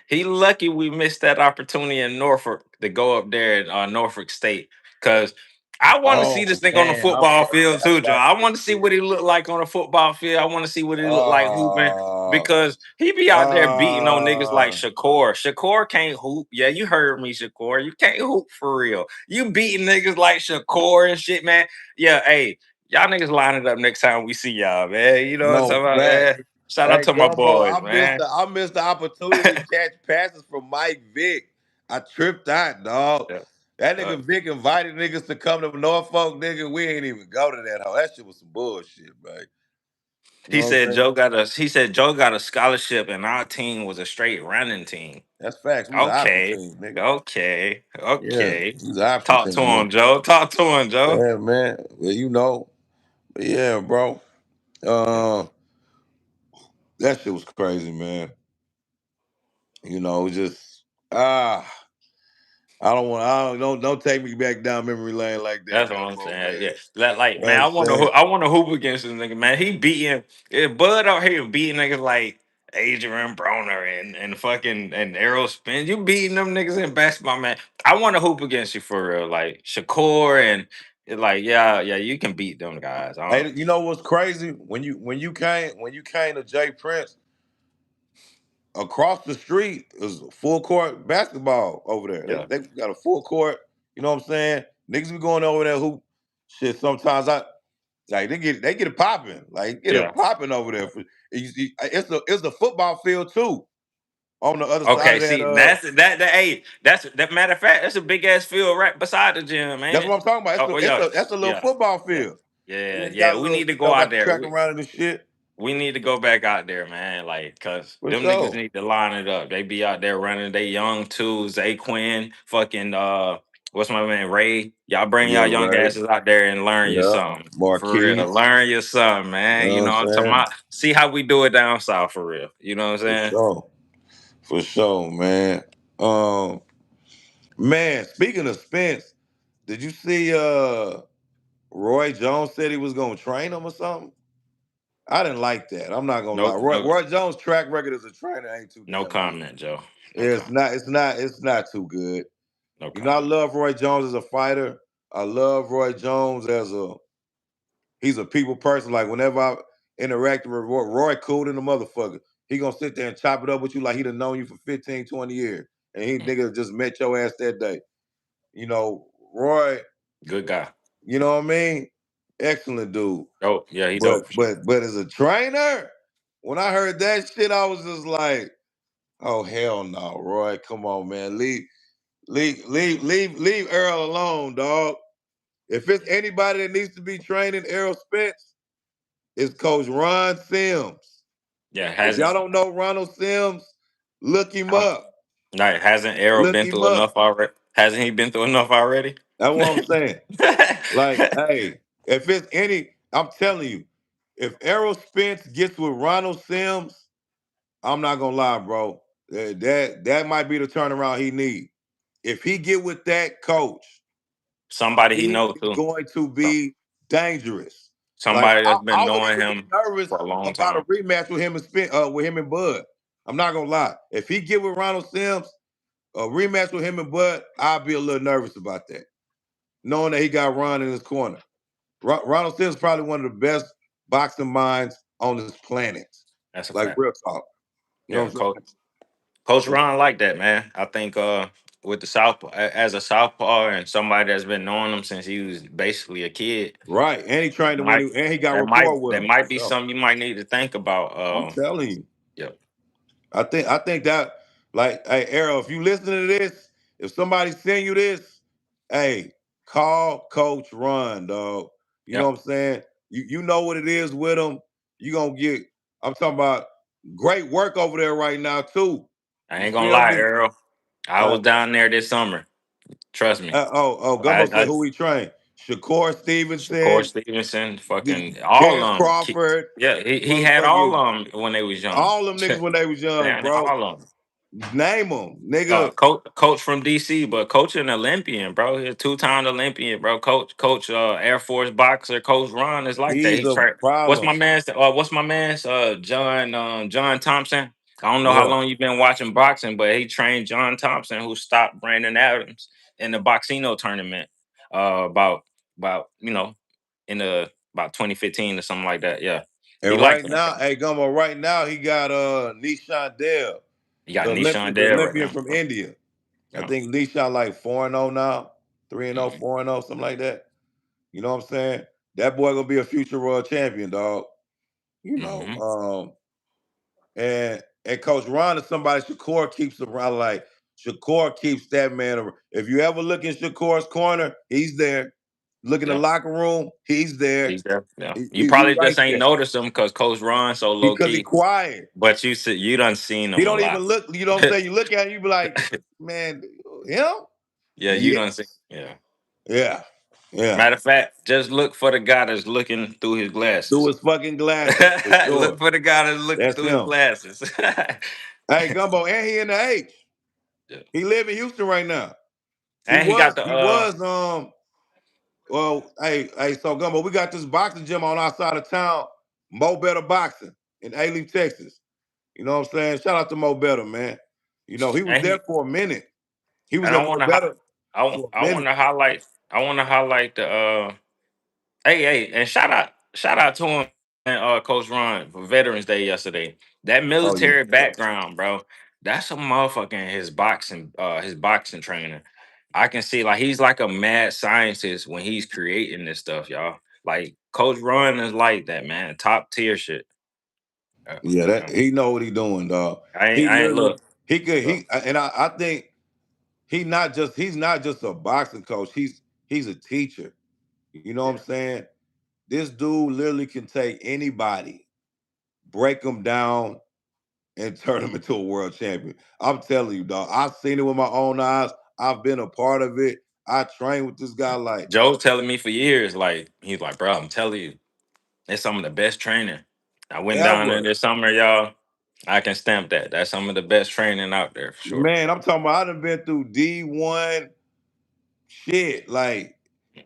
Speaker 2: He lucky we missed that opportunity in Norfolk to go up there in Norfolk State. Cause I want to see
Speaker 1: oh
Speaker 2: this thing on the
Speaker 1: man,
Speaker 2: football field
Speaker 1: I
Speaker 2: too, Joe.
Speaker 1: forgot
Speaker 2: I
Speaker 1: that
Speaker 2: want to see
Speaker 1: shit.
Speaker 2: what he look like on the football field. I want to see what he look like hooping.
Speaker 1: Uh,
Speaker 2: Because he be out there beating on niggas like
Speaker 1: uh,
Speaker 2: Shakur. Shakur can't hoop. Yeah, you heard me, Shakur. You can't hoop for real. You beating niggas like Shakur and shit, man. Yeah, hey, y'all niggas line it up next time we see y'all, man. You know what I'm
Speaker 1: no
Speaker 2: talking about,
Speaker 1: facts.
Speaker 2: man? Shout out
Speaker 1: Hey
Speaker 2: to my
Speaker 1: Gumbo,
Speaker 2: boys, man.
Speaker 1: I missed the opportunity to catch passes from Mike Vick. I tripped out, dog.
Speaker 2: Yeah.
Speaker 1: That
Speaker 2: Uh,
Speaker 1: nigga Vic invited niggas to come to Norfolk, nigga. We ain't even go to that hoe. That shit was some bullshit, man. You know what I'm saying?
Speaker 2: He said Joe got a scholarship and our team was a straight running team.
Speaker 1: That's facts. We was an option
Speaker 2: Okay.
Speaker 1: team, nigga.
Speaker 2: Okay.
Speaker 1: Yeah,
Speaker 2: Okay.
Speaker 1: we was an option
Speaker 2: Talk to
Speaker 1: team, nigga.
Speaker 2: him, Joe. Talk to him, Joe.
Speaker 1: Yeah, man. Well, you know. But yeah, bro. Uh, that shit was crazy, man. You know, just ah, don't take me back down memory lane like that
Speaker 2: That's what
Speaker 1: no
Speaker 2: I'm
Speaker 1: more,
Speaker 2: saying.
Speaker 1: man.
Speaker 2: Yeah, like
Speaker 1: You know
Speaker 2: man,
Speaker 1: what I'm saying?
Speaker 2: I want to hoop against this nigga, man. He beating Bud out here beating niggas like Adrian Broner and fucking and Errol Spence. You beating them niggas in basketball, man. I want to hoop against you for real, like Shakur and like yeah, you can beat them guys. I
Speaker 1: Hey,
Speaker 2: don't,
Speaker 1: you know what's crazy? When you came to Jay Prince, across the street is full court basketball over there.
Speaker 2: yeah,
Speaker 1: They got a full court. You know what I'm saying? Niggas be going over there hoop shit. Sometimes I like they get it popping. Like get
Speaker 2: yeah.
Speaker 1: it popping over there. It's a football field too on the other side
Speaker 2: Okay,
Speaker 1: of that.
Speaker 2: see that hey that's that matter of fact that's a big ass field right beside the gym,
Speaker 1: That's
Speaker 2: man.
Speaker 1: what I'm talking about.
Speaker 2: Oh
Speaker 1: It's
Speaker 2: yeah,
Speaker 1: a that's a little
Speaker 2: yeah,
Speaker 1: football
Speaker 2: yeah,
Speaker 1: field. And
Speaker 2: yeah,
Speaker 1: then
Speaker 2: yeah.
Speaker 1: got a
Speaker 2: We
Speaker 1: little,
Speaker 2: need to go out
Speaker 1: got the
Speaker 2: there.
Speaker 1: track around it and shit.
Speaker 2: We need to go back out there, man. Like, cause
Speaker 1: For
Speaker 2: them niggas
Speaker 1: sure.
Speaker 2: need to line it up. They be out there running. They young too. Zay Quinn, fucking what's my man Ray? Y'all bring
Speaker 1: Yeah,
Speaker 2: y'all young
Speaker 1: right.
Speaker 2: asses out there and learn you
Speaker 1: Yeah.
Speaker 2: something for real.
Speaker 1: Marquise.
Speaker 2: Learn you something,
Speaker 1: You
Speaker 2: man.
Speaker 1: know
Speaker 2: You
Speaker 1: what
Speaker 2: know
Speaker 1: I'm
Speaker 2: what I'm talking
Speaker 1: saying?
Speaker 2: about. See how we do it down south for real. You know what
Speaker 1: For
Speaker 2: I'm saying?
Speaker 1: sure. For sure, man. Um, man, speaking of Spence, did you see Roy Jones said he was gonna train him or something? I didn't like that. I'm not gonna lie.
Speaker 2: No,
Speaker 1: Roy,
Speaker 2: no,
Speaker 1: Roy Jones' track record as a trainer ain't too
Speaker 2: no
Speaker 1: damn good.
Speaker 2: comment, Joe. No
Speaker 1: It's
Speaker 2: comment.
Speaker 1: not. It's not too good.
Speaker 2: No
Speaker 1: You know, I
Speaker 2: comment.
Speaker 1: love Roy Jones as a fighter. I love Roy Jones as a he's a people person. Like whenever I interact with Roy cool than the motherfucker. He gonna sit there and chop it up with you like he done known you for 15, 20 years. And he
Speaker 2: Mm.
Speaker 1: nigga just met your ass that day. You know, Roy,
Speaker 2: Good guy.
Speaker 1: you know what I mean? Excellent dude.
Speaker 2: Oh yeah, he
Speaker 1: But
Speaker 2: dope for sure.
Speaker 1: but as a trainer, when I heard that shit, I was just like, oh hell no, Roy. Come on, man. Leave Earl alone, dog. If it's anybody that needs to be training Errol Spence, it's Coach Ron Sims.
Speaker 2: Yeah,
Speaker 1: If y'all
Speaker 2: hasn't
Speaker 1: don't know Ronald Sims, look him
Speaker 2: um,
Speaker 1: up.
Speaker 2: like hasn't Arrow
Speaker 1: Look
Speaker 2: been
Speaker 1: him
Speaker 2: through
Speaker 1: up.
Speaker 2: enough already? Hasn't he been through enough already?
Speaker 1: That's what I'm saying. Like, hey, if it's any, I'm telling you, if Errol Spence gets with Ronald Sims, I'm not gonna lie, bro. That might be the turnaround he need. If he get with that coach,
Speaker 2: Somebody he
Speaker 1: he
Speaker 2: know
Speaker 1: is
Speaker 2: too.
Speaker 1: going to
Speaker 2: So-
Speaker 1: be dangerous. Like
Speaker 2: Somebody that's been
Speaker 1: I wouldn't
Speaker 2: knowing
Speaker 1: even be
Speaker 2: him
Speaker 1: nervous
Speaker 2: for a long
Speaker 1: about a
Speaker 2: time.
Speaker 1: rematch with him and Bud. I'm not gonna lie. If he get with Ronald Sims, a rematch with him and Bud, I'll be a little nervous about that, knowing that he got Ron in his corner. Ronald Sims is probably one of the best boxing minds on this planet.
Speaker 2: That's a
Speaker 1: Like
Speaker 2: fact.
Speaker 1: real talk. You know
Speaker 2: Yeah,
Speaker 1: what I'm
Speaker 2: Coach
Speaker 1: saying?
Speaker 2: Ron like that, man. I think with the as a southpaw and somebody that's been knowing him since he was basically a kid,
Speaker 1: Right. And he trained him
Speaker 2: might
Speaker 1: and he got rapport with
Speaker 2: that
Speaker 1: him for
Speaker 2: might be
Speaker 1: sure.
Speaker 2: something you might need to think about.
Speaker 1: I'm telling you.
Speaker 2: Yeah,
Speaker 1: I think that like, hey, Errol, if you listen to this, if somebody send you this, hey, call Coach Ron, dog. You know
Speaker 2: yeah.
Speaker 1: what I'm saying? You know what it is with him. You gonna get. I'm talking about great work over there right now too.
Speaker 2: I
Speaker 1: You
Speaker 2: ain't gonna
Speaker 1: feel
Speaker 2: lie,
Speaker 1: me?
Speaker 2: Earl. I
Speaker 1: Uh,
Speaker 2: was down there this summer. Trust me.
Speaker 1: Gumbo said
Speaker 2: I
Speaker 1: who he trained. Shakur
Speaker 2: Shakur
Speaker 1: Stevenson,
Speaker 2: Stevenson,
Speaker 1: the
Speaker 2: fucking all
Speaker 1: Terrence
Speaker 2: of them.
Speaker 1: Crawford,
Speaker 2: Yeah, he had all
Speaker 1: motherfucking
Speaker 2: of them when they was young.
Speaker 1: all them niggas when they was young,
Speaker 2: Man,
Speaker 1: bro.
Speaker 2: all of them.
Speaker 1: Name them, nigga.
Speaker 2: Coach from DC, but coach an Olympian, bro. He's a two-time Olympian, bro. Coach Air Force boxer. Coach Ron is like that.
Speaker 1: He's
Speaker 2: He
Speaker 1: a
Speaker 2: trained.
Speaker 1: problem.
Speaker 2: What's my man's John Thompson. I don't know how
Speaker 1: Yeah.
Speaker 2: long you've been watching boxing, but he trained John Thompson, who stopped Brandon Adams in the Boxino tournament. About in the about 2015 or something like that. Yeah, he
Speaker 1: And
Speaker 2: liked
Speaker 1: right
Speaker 2: that
Speaker 1: now,
Speaker 2: guy.
Speaker 1: hey Gumbo, right now he got Nishan Dale,
Speaker 2: You got Nishan
Speaker 1: The
Speaker 2: there right
Speaker 1: Olympian
Speaker 2: now.
Speaker 1: from India. I
Speaker 2: Yeah.
Speaker 1: think Nishan like 4-0 now, 3-0,
Speaker 2: Mm-hmm.
Speaker 1: 4-0, something like that. You know what I'm saying? That boy gonna be a future world champion, dog. You know,
Speaker 2: Mm-hmm.
Speaker 1: and Coach Ron is somebody Shakur keeps around. Like Shakur keeps that man around. If you ever look in Shakur's corner, he's there. Look in the
Speaker 2: Yeah,
Speaker 1: locker room, he's there.
Speaker 2: he's there. Yeah,
Speaker 1: He,
Speaker 2: you
Speaker 1: he
Speaker 2: probably
Speaker 1: right
Speaker 2: just ain't
Speaker 1: there
Speaker 2: noticed him because Coach Ron so low
Speaker 1: because he
Speaker 2: key.
Speaker 1: quiet.
Speaker 2: But you done seen
Speaker 1: He
Speaker 2: him a
Speaker 1: don't even
Speaker 2: lot.
Speaker 1: look. You know what I'm saying? You look at him, you be like, man, him?
Speaker 2: Yeah, you done seen.
Speaker 1: Yes.
Speaker 2: Yeah.
Speaker 1: Yeah. Yeah.
Speaker 2: Matter of fact, just look for the guy that's looking through his
Speaker 1: Through
Speaker 2: glasses.
Speaker 1: his fucking glasses, for
Speaker 2: Look
Speaker 1: sure.
Speaker 2: for the guy that's looking
Speaker 1: That's
Speaker 2: through his
Speaker 1: him.
Speaker 2: glasses.
Speaker 1: Hey, Gumbo, and he in the H.
Speaker 2: Yeah.
Speaker 1: He live in Houston right now. He
Speaker 2: And he
Speaker 1: was,
Speaker 2: got the
Speaker 1: he was, well, hey, so Gumbo, we got this boxing gym on our side of town, Mo Better Boxing in Alief, Texas. You know what I'm saying? Shout out to Mo Better, man. You know, he was
Speaker 2: and
Speaker 1: there
Speaker 2: he
Speaker 1: for a minute. He was
Speaker 2: and I
Speaker 1: at Mo
Speaker 2: want to
Speaker 1: Better for a
Speaker 2: I want
Speaker 1: minute.
Speaker 2: to highlight the hey, and shout out to him and Coach Ron for Veterans Day yesterday. That
Speaker 1: Oh yeah.
Speaker 2: military background, bro. That's a motherfucking his boxing trainer. I can see like he's like a mad scientist when he's creating this stuff, y'all. Like Coach Ron is like that, man. Top tier shit.
Speaker 1: Yeah,
Speaker 2: You know,
Speaker 1: that he know what he doing, dog. He
Speaker 2: I ain't
Speaker 1: literally
Speaker 2: look.
Speaker 1: he could
Speaker 2: Look.
Speaker 1: I think he's not just a boxing coach. He's a teacher. You know what I'm
Speaker 2: Yeah.
Speaker 1: saying? This dude literally can take anybody, break them down, and turn them into a world champion. I'm telling you, dog. I've seen it with my own eyes. I've been a part of it. I trained with this guy like
Speaker 2: Joe's telling me for years, like he's like, bro, I'm telling you, it's some of the best training. I went down there
Speaker 1: ever.
Speaker 2: this summer, y'all. I can stamp that. That's some of the best training out there for sure.
Speaker 1: Man, I'm talking about I done been through D1 shit. Like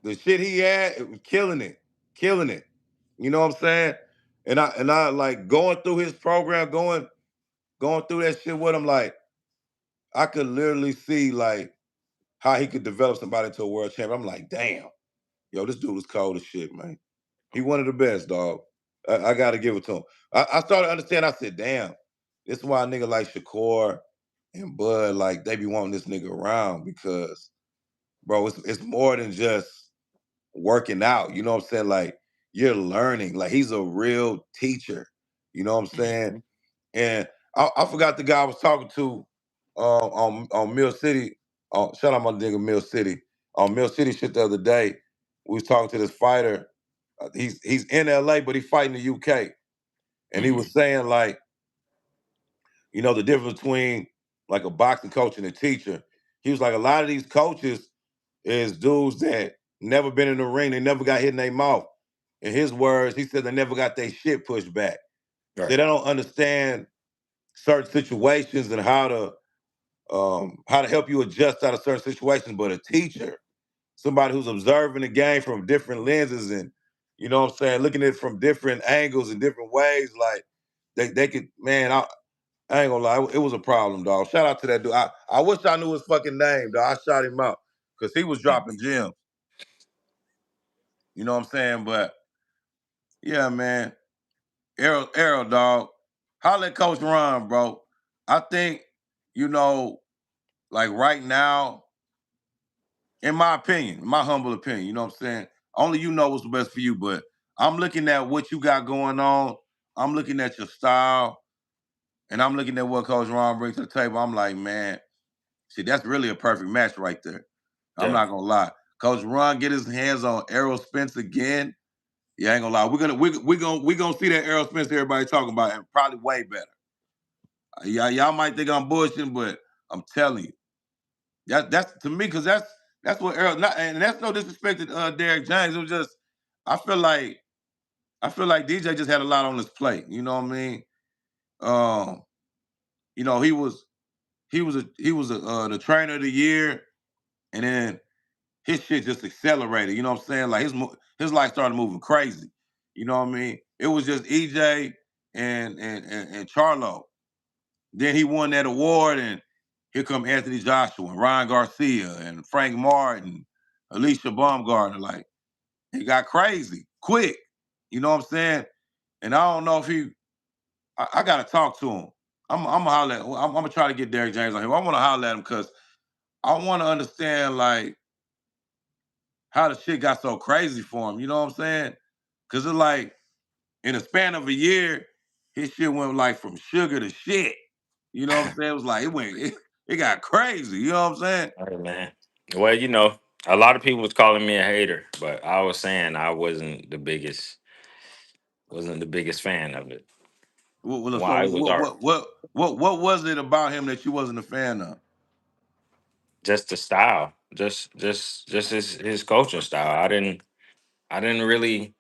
Speaker 1: the shit he had, it was killing it. Killing it. You know what I'm saying? And I like going through his program, going through that shit with him, like I could literally see like how he could develop somebody into a world champion. I'm like, damn, yo, this dude was cold as shit, man. He one of the best, dog. I gotta give it to him. I started to understand. I said, damn, this is why a nigga like Shakur and Bud, like, they be wanting this nigga around because, bro, it's more than just working out. You know what I'm saying? Like, you're learning. Like, he's a real teacher. You know what I'm saying?
Speaker 2: Mhm.
Speaker 1: And I forgot the guy I was talking to on Mill City. Shout out my nigga Mill City. On Mill City shit the other day, we was talking to this fighter. He's in LA, but he fighting the UK. And he was
Speaker 2: Mhm.
Speaker 1: saying like, you know, the difference between like a boxing coach and a teacher. He was like, a lot of these coaches is dudes that never been in the ring, they never got hit in their mouth. In his words, he said they never got their shit pushed back. So
Speaker 2: Right.
Speaker 1: they don't understand certain situations and how to help you adjust out of certain situations. But a teacher, somebody who's observing the game from different lenses and you know what I'm saying, looking at it from different angles and different ways, like they could, man, I ain't gonna lie, it was a problem, dog. Shout out to that dude. I wish I knew his fucking name, dog. I shot him out because he was
Speaker 2: Mhm.
Speaker 1: dropping gems. You know what I'm saying? But yeah, man, Errol, dog. Holla at Coach Ron, bro. I think, you know, like right now, in my opinion, my humble opinion, you know what I'm saying? Only you know what's best for you, but I'm looking at what you got going on. I'm looking at your style, and I'm looking at what Coach Ron brings to the table. I'm like, man, see, that's really a perfect match right there. I'm
Speaker 2: Yeah.
Speaker 1: not gonna lie. Coach Ron get his hands on Errol Spence again. Yeah, I ain't gonna lie. We're gonna see that Errol Spence everybody talking about and probably way better. Y'all might think I'm bullshitting, but I'm telling you, that's to me because that's what Errol. Not, and that's no disrespect to Derek James. It was just I feel like DJ just had a lot on his plate. You know what I mean? Um, you know he was the trainer of the year, and then his shit just accelerated. You know what I'm saying? Like his life started moving crazy. You know what I mean? It was just EJ and Charlo. Then he won that award, and here come Anthony Joshua and Ryan Garcia and Frank Martin, Alicia Baumgartner. Like it got crazy quick. You know what I'm saying? And I don't know if he. I gotta talk to him. I'm gonna holler. I'm gonna try to get Derek James on here. I want to holler at him because I want to understand like how the shit got so crazy for him. You know what I'm saying? Because it's like in a span of a year, his shit went like from sugar to shit. You know what I'm saying? It was like it got crazy. You know what I'm saying?
Speaker 2: All right, man. Well, you know. A lot of people was calling me a hater, but I was saying I wasn't the biggest fan of it.
Speaker 1: So
Speaker 2: Why it was art.
Speaker 1: what was it about him that you wasn't a fan of?
Speaker 2: Just the style. Just his coaching style. I didn't really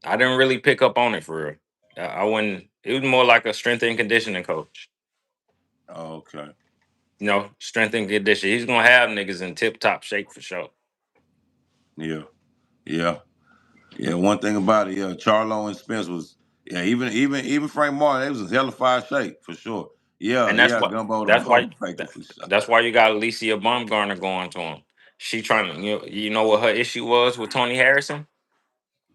Speaker 2: I didn't really pick up on it for real. I wouldn't it was more like a strength and conditioning coach.
Speaker 1: Oh, okay.
Speaker 2: You know, strength and conditioning. He's gonna have niggas in tip top shape for sure.
Speaker 1: Yeah. Yeah. Yeah. One thing about it, yeah, Charlo and Spence was yeah, even Frank Martin, they was in hella fire shape for sure. Yeah,
Speaker 2: And that's
Speaker 1: yeah,
Speaker 2: what
Speaker 1: Gumbo the
Speaker 2: that's why
Speaker 1: Bump Faker
Speaker 2: that,
Speaker 1: for sure.
Speaker 2: that's why you got Alicia Baumgartner going to him. She trying to you know what her issue was with Tony Harrison?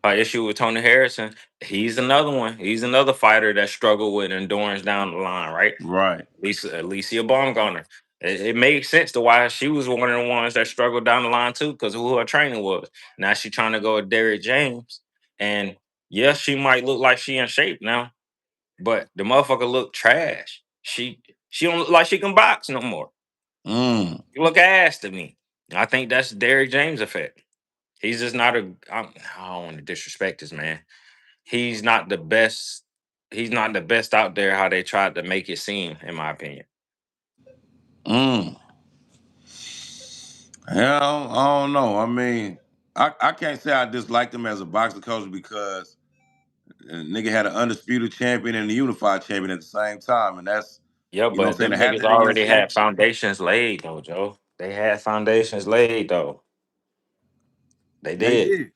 Speaker 2: Her issue with Tony Harrison, he's another one. He's another fighter that struggled with endurance down the line, right?
Speaker 1: Right.
Speaker 2: Alicia Baumgartner. It made sense to why she was one of the ones that struggled down the line too, because who her training was. Now she trying to go with Derrick James, and yes, she might look like she in shape now, but the motherfucker look trash. She don't look like she can box no more.
Speaker 1: Mm.
Speaker 2: You look ass to me. I think that's Derrick James effect. He's just not I don't want to disrespect this man. He's not the best. He's not the best out there. How they tried to make it seem, in my opinion.
Speaker 1: Mm. Yeah, I don't know. I mean, I can't say I disliked him as a boxing coach because nigga had an undisputed champion and a unified champion at the same time, and that's
Speaker 2: Yeah,
Speaker 1: you know what I'm
Speaker 2: but
Speaker 1: saying.
Speaker 2: them
Speaker 1: It had
Speaker 2: niggas
Speaker 1: to be
Speaker 2: already
Speaker 1: his
Speaker 2: had
Speaker 1: champion.
Speaker 2: foundations laid, though, Joe. They had foundations laid, though. They
Speaker 1: They
Speaker 2: did.
Speaker 1: did.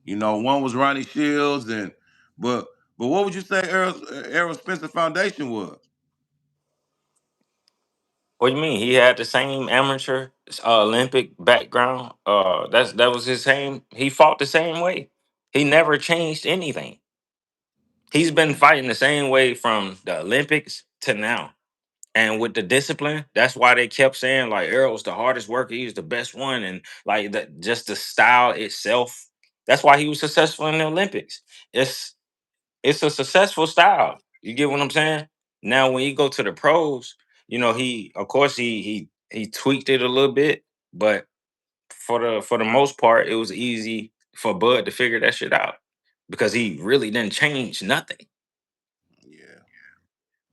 Speaker 1: You know, one was Ronnie Shields, and but but what would you say Errol Spencer Foundation was?
Speaker 2: What do you mean? He had the same amateur Olympic background. That was his same. He fought the same way. He never changed anything. He's been fighting the same way from the Olympics to now. And with the discipline, that's why they kept saying like Errol was the hardest worker. He was the best one, and like that, just the style itself. That's why he was successful in the Olympics. It's it's a successful style. You get what I'm saying? Now, when you go to the pros, you know he, of course, he tweaked it a little bit, but for the most part, it was easy for Bud to figure that shit out because he really didn't change nothing.
Speaker 1: Yeah,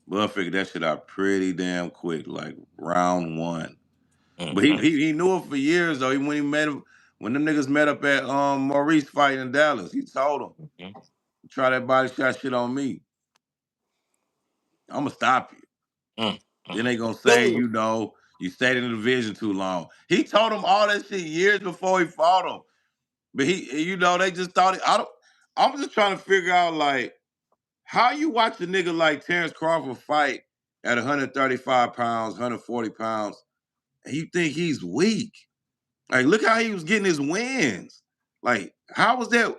Speaker 1: Bud figured that shit out pretty damn quick, like round one. But
Speaker 2: Hmm.
Speaker 1: he knew it for years though. When he met him, when them niggas met up at Maurice fight in Dallas, he told him, "Try that body shot shit on me, I'm gonna stop you."
Speaker 2: Mm,
Speaker 1: Then
Speaker 2: mm.
Speaker 1: they gonna say,
Speaker 2: Dude.
Speaker 1: you know, you stayed in the division too long. He told him all that shit years before he fought him. But you know, they just thought it. I don't. I'm just trying to figure out like how you watch a nigga like Terrence Crawford fight at 135 pounds, 140 pounds, and you think he's weak. Like, look how he was getting his wins. Like, how was that?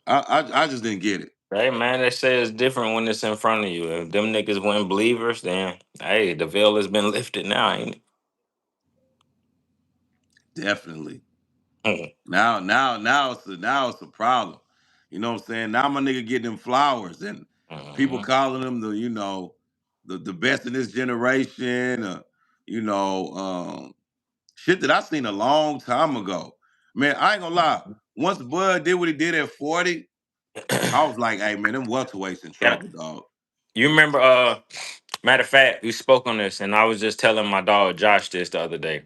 Speaker 1: I just didn't get it.
Speaker 2: Hey man, they say it's different when it's in front of you. If them niggas win believers, then hey, the veil has been lifted now, ain't
Speaker 1: Definitely.
Speaker 2: it?
Speaker 1: Now it's a problem. You know what I'm saying? Now my nigga getting them flowers and people
Speaker 2: Mhm.
Speaker 1: calling him the best in this generation. You know, shit that I seen a long time ago. Man, I ain't gonna lie. Once Bud did what he did at 40, I was like, hey man, them welterweights in
Speaker 2: Yeah.
Speaker 1: trouble, dog.
Speaker 2: You remember matter of fact, we spoke on this and I was just telling my dog Josh this the other day.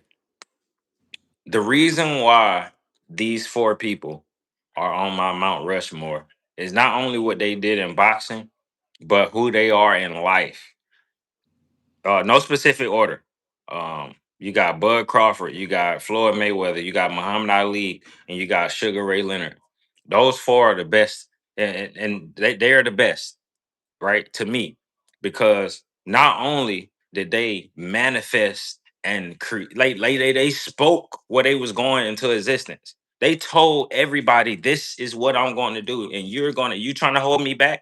Speaker 2: The reason why these four people are on my Mount Rushmore is not only what they did in boxing, but who they are in life. No specific order. You got Bud Crawford, you got Floyd Mayweather, you got Muhammad Ali, and you got Sugar Ray Leonard. Those four are the best, and they are the best, right? To me, because not only did they manifest and create, like they spoke what they was going into existence. They told everybody, "This is what I'm going to do," and you trying to hold me back.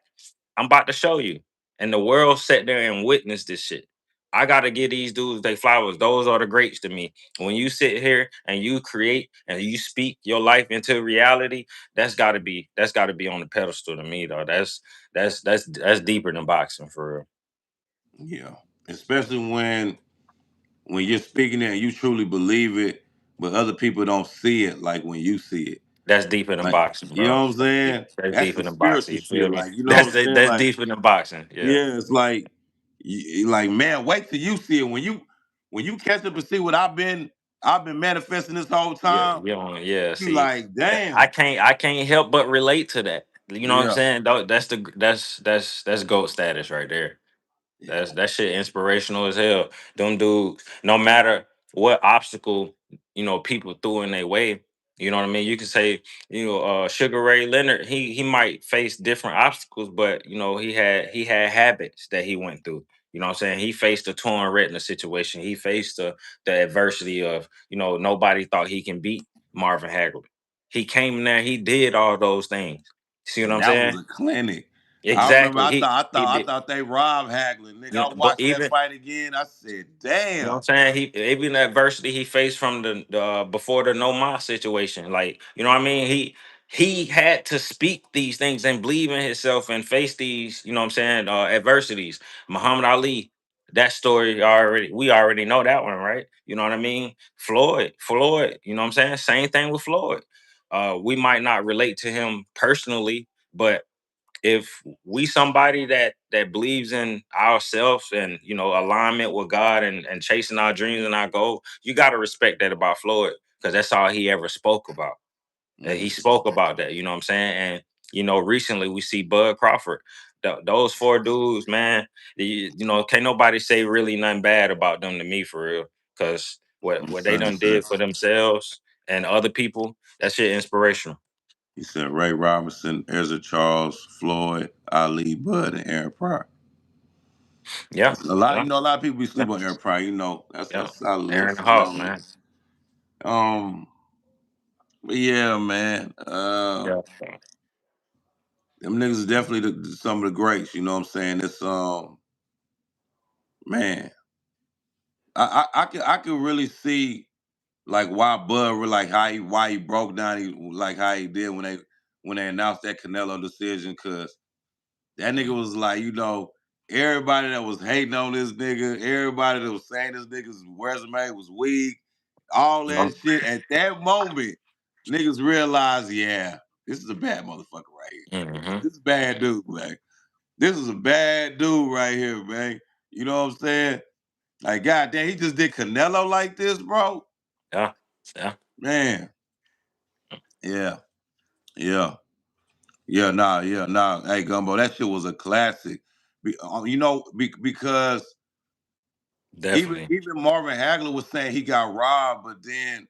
Speaker 2: I'm about to show you. And the world sat there and witnessed this shit. I gotta give these dudes they flowers. Those are the greats to me. When you sit here and you create and you speak your life into reality, that's gotta be on the pedestal to me, though. That's deeper than boxing for real.
Speaker 1: Yeah. Especially when when you're speaking it and you truly believe it, but other people don't see it like when you see it.
Speaker 2: That's deeper than
Speaker 1: Like,
Speaker 2: boxing,
Speaker 1: you
Speaker 2: bro.
Speaker 1: know what I'm saying?
Speaker 2: That's
Speaker 1: That's
Speaker 2: deeper
Speaker 1: the
Speaker 2: than boxing.
Speaker 1: spiritual
Speaker 2: You feel
Speaker 1: shit.
Speaker 2: me?
Speaker 1: Like, you know what I'm saying?
Speaker 2: That's
Speaker 1: Like,
Speaker 2: deeper than boxing. Yeah.
Speaker 1: yeah, it's like, like, man, wait till you see it. When you catch up and see what I've been manifesting this whole
Speaker 2: Yeah,
Speaker 1: time.
Speaker 2: yeah.
Speaker 1: You
Speaker 2: See,
Speaker 1: like, damn.
Speaker 2: I can't help but relate to that. You know what I'm
Speaker 1: Yeah,
Speaker 2: saying? That's GOAT status right there.
Speaker 1: yeah.
Speaker 2: That shit inspirational as hell. Them dudes, no matter what obstacle, people threw in their way, you know what I mean? You could say, Sugar Ray Leonard, he might face different obstacles, but he had habits that he went through. You know what I'm saying? He faced a torn retina situation. He faced the adversity of, nobody thought he can beat Marvin Hagler. He came in there, he did all those things. See what
Speaker 1: And
Speaker 2: I'm
Speaker 1: that was
Speaker 2: saying?
Speaker 1: a clinic. I remember
Speaker 2: Exactly. He did.
Speaker 1: I thought they robbed Hagler. Nigga, I
Speaker 2: But
Speaker 1: watched that
Speaker 2: even
Speaker 1: fight again. I said,
Speaker 2: You know
Speaker 1: damn.
Speaker 2: what I'm saying? He even the adversity he faced from the before the no ma situation. Like, you know what I mean? He had to speak these things and believe in himself and face these, you know what I'm saying, adversities. Muhammad Ali, that story we already know that one, right? You know what I mean? Floyd, you know what I'm saying? Same thing with Floyd. We might not relate to him personally, but if we somebody that believes in ourselves and alignment with God and chasing our dreams and our goal, you got to respect that about Floyd because that's all he ever spoke about. He
Speaker 1: Mm,
Speaker 2: spoke about that, you know what I'm saying? And recently we see Bud Crawford. Those four dudes, man, can't nobody say really nothing bad about them to me for real. Cause what they
Speaker 1: son
Speaker 2: done
Speaker 1: said,
Speaker 2: did for themselves and other people, that shit inspirational.
Speaker 1: he said Ray Robinson, Ezra Charles, Floyd, Ali, Bud, and Aaron Pryor.
Speaker 2: Yeah,
Speaker 1: That's a lot,
Speaker 2: yeah,
Speaker 1: a lot of people be
Speaker 2: yeah,
Speaker 1: sleep on Aaron Pryor. That's
Speaker 2: yeah.
Speaker 1: a solid
Speaker 2: Aaron the
Speaker 1: list.
Speaker 2: Hawk, man.
Speaker 1: Um, but yeah, man.
Speaker 2: Yeah.
Speaker 1: Them niggas is definitely some of the greats. You know what I'm saying? It's man, I could really see like why Bud like why he broke down like how he did when they announced that Canelo decision because that nigga was like everybody that was hating on this nigga, everybody that was saying this nigga's resume was weak, all
Speaker 2: Yeah.
Speaker 1: that shit. At that moment, niggas realized, yeah, this is a bad motherfucker right here.
Speaker 2: Hmm.
Speaker 1: This is a bad dude, man. This is a bad dude right here, man. You know what I'm saying? Like, goddamn, he just did Canelo like this, bro.
Speaker 2: Yeah. Yeah.
Speaker 1: Man, yeah, yeah, yeah, nah. Hey, Gumbo, that shit was a classic. Because even
Speaker 2: Definitely.
Speaker 1: even Marvin Hagler was saying he got robbed, but then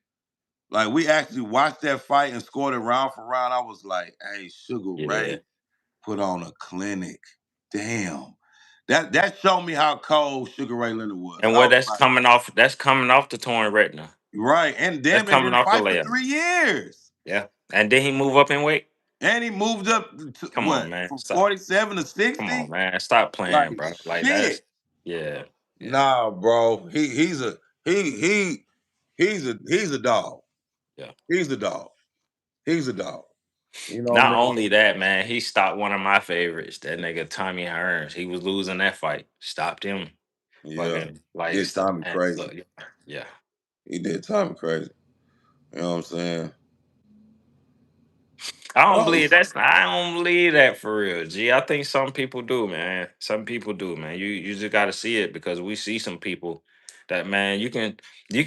Speaker 1: like we actually watched that fight and scored it round for round. I was like, hey, Sugar
Speaker 2: Yeah.
Speaker 1: Ray put on a clinic. Damn. That showed me how cold Sugar Ray Leonard was.
Speaker 2: And
Speaker 1: I
Speaker 2: what
Speaker 1: was like,
Speaker 2: that's coming off the torn retina.
Speaker 1: right. And
Speaker 2: That's
Speaker 1: damn it
Speaker 2: coming
Speaker 1: didn't
Speaker 2: off the
Speaker 1: fight for
Speaker 2: layout.
Speaker 1: 3 years.
Speaker 2: Yeah. And then he move up in weight.
Speaker 1: And he moved up to
Speaker 2: Come on,
Speaker 1: what
Speaker 2: man.
Speaker 1: from
Speaker 2: Stop.
Speaker 1: 47 to
Speaker 2: Come on,
Speaker 1: 60?
Speaker 2: man. Stop
Speaker 1: Like
Speaker 2: playing, bro. Like
Speaker 1: shit.
Speaker 2: that's yeah. Yeah.
Speaker 1: Nah, bro. He's a dog.
Speaker 2: Yeah.
Speaker 1: He's a dog. He's a dog. You know what
Speaker 2: Not
Speaker 1: I mean?
Speaker 2: only that, man, he stopped one of my favorites, that nigga Tommy Hearns. He was losing that fight. Stopped him.
Speaker 1: Yeah.
Speaker 2: Fucking like
Speaker 1: Did Tommy
Speaker 2: man,
Speaker 1: crazy.
Speaker 2: look, yeah.
Speaker 1: He did Tommy crazy. You know what I'm saying? Oh,
Speaker 2: I don't believe that for real. G. I think some people do, man. Some people do, man. You just gotta see it because we see some people that man, you can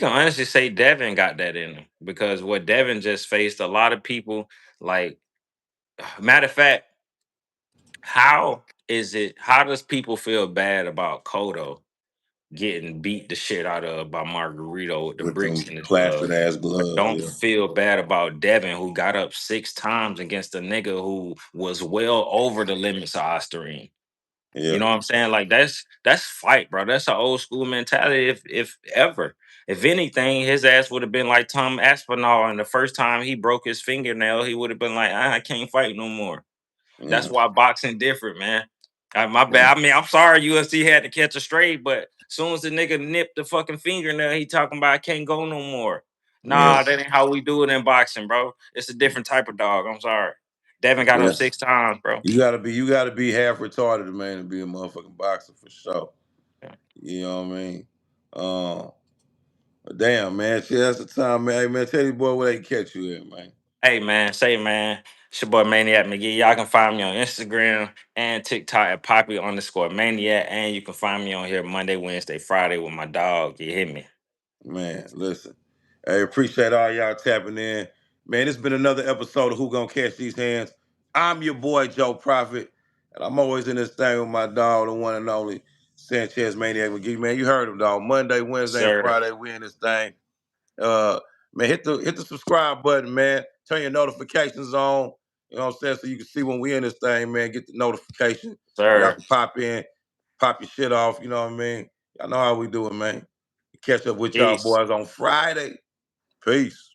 Speaker 2: honestly say Devin got that in him. Because what Devin just faced, a lot of people like matter of fact, how does people feel bad about Kodo getting beat the shit out of by Margarito with the
Speaker 1: with them
Speaker 2: bricks in his
Speaker 1: plastered
Speaker 2: glove?
Speaker 1: ass
Speaker 2: But
Speaker 1: gloves,
Speaker 2: don't
Speaker 1: yeah.
Speaker 2: feel bad about Devin, who got up 6 times against a nigga who was well over the limits of Osterine. You
Speaker 1: Yeah.
Speaker 2: know what I'm saying? Like that's fight, bro. That's an old school mentality. If ever, if anything, his ass would have been like Tom Aspinall. And the first time he broke his fingernail, he would have been like, I can't fight no more.
Speaker 1: Yeah.
Speaker 2: That's why boxing different, man. My
Speaker 1: Yeah.
Speaker 2: bad. I mean, I'm sorry UFC had to catch a straight, but as soon as the nigga nipped the fucking fingernail, he talking about I can't go no more.
Speaker 1: Yeah.
Speaker 2: Nah, that ain't how we do it in boxing, bro. It's a different type of dog. I'm sorry. Devin got up
Speaker 1: Yeah.
Speaker 2: 6 times, bro.
Speaker 1: You gotta be half retarded, man, to be a motherfucking boxer for sure.
Speaker 2: Yeah.
Speaker 1: You know what I mean? Um, Damn, man. Shit, that's the time, man. Hey, man, tell these boy where they can catch you at, man.
Speaker 2: Hey man, it's your boy Maniac McGee. Y'all can find me on Instagram and TikTok at Poppy_Maniac. And you can find me on here Monday, Wednesday, Friday with my dog. You hear me?
Speaker 1: Man, listen. I appreciate all y'all tapping in. Man, it's been another episode of Who Gonna Catch These Hands. I'm your boy, Joe Prophet. And I'm always in this thing with my dog, the one and only Sanchez Maniac McGee. Man, you heard him, dog. Monday, Wednesday, and
Speaker 2: Sir.
Speaker 1: Friday, we in this thing. Man, hit the subscribe button, man. Turn your notifications on. You know what I'm saying? So you can see when we in this thing, man. Get the notification. Y'all
Speaker 2: Sir.
Speaker 1: can pop in, pop your shit off. You know what I mean? Y'all know how we do it, man. Catch up with y'all
Speaker 2: Peace.
Speaker 1: boys on Friday. Peace.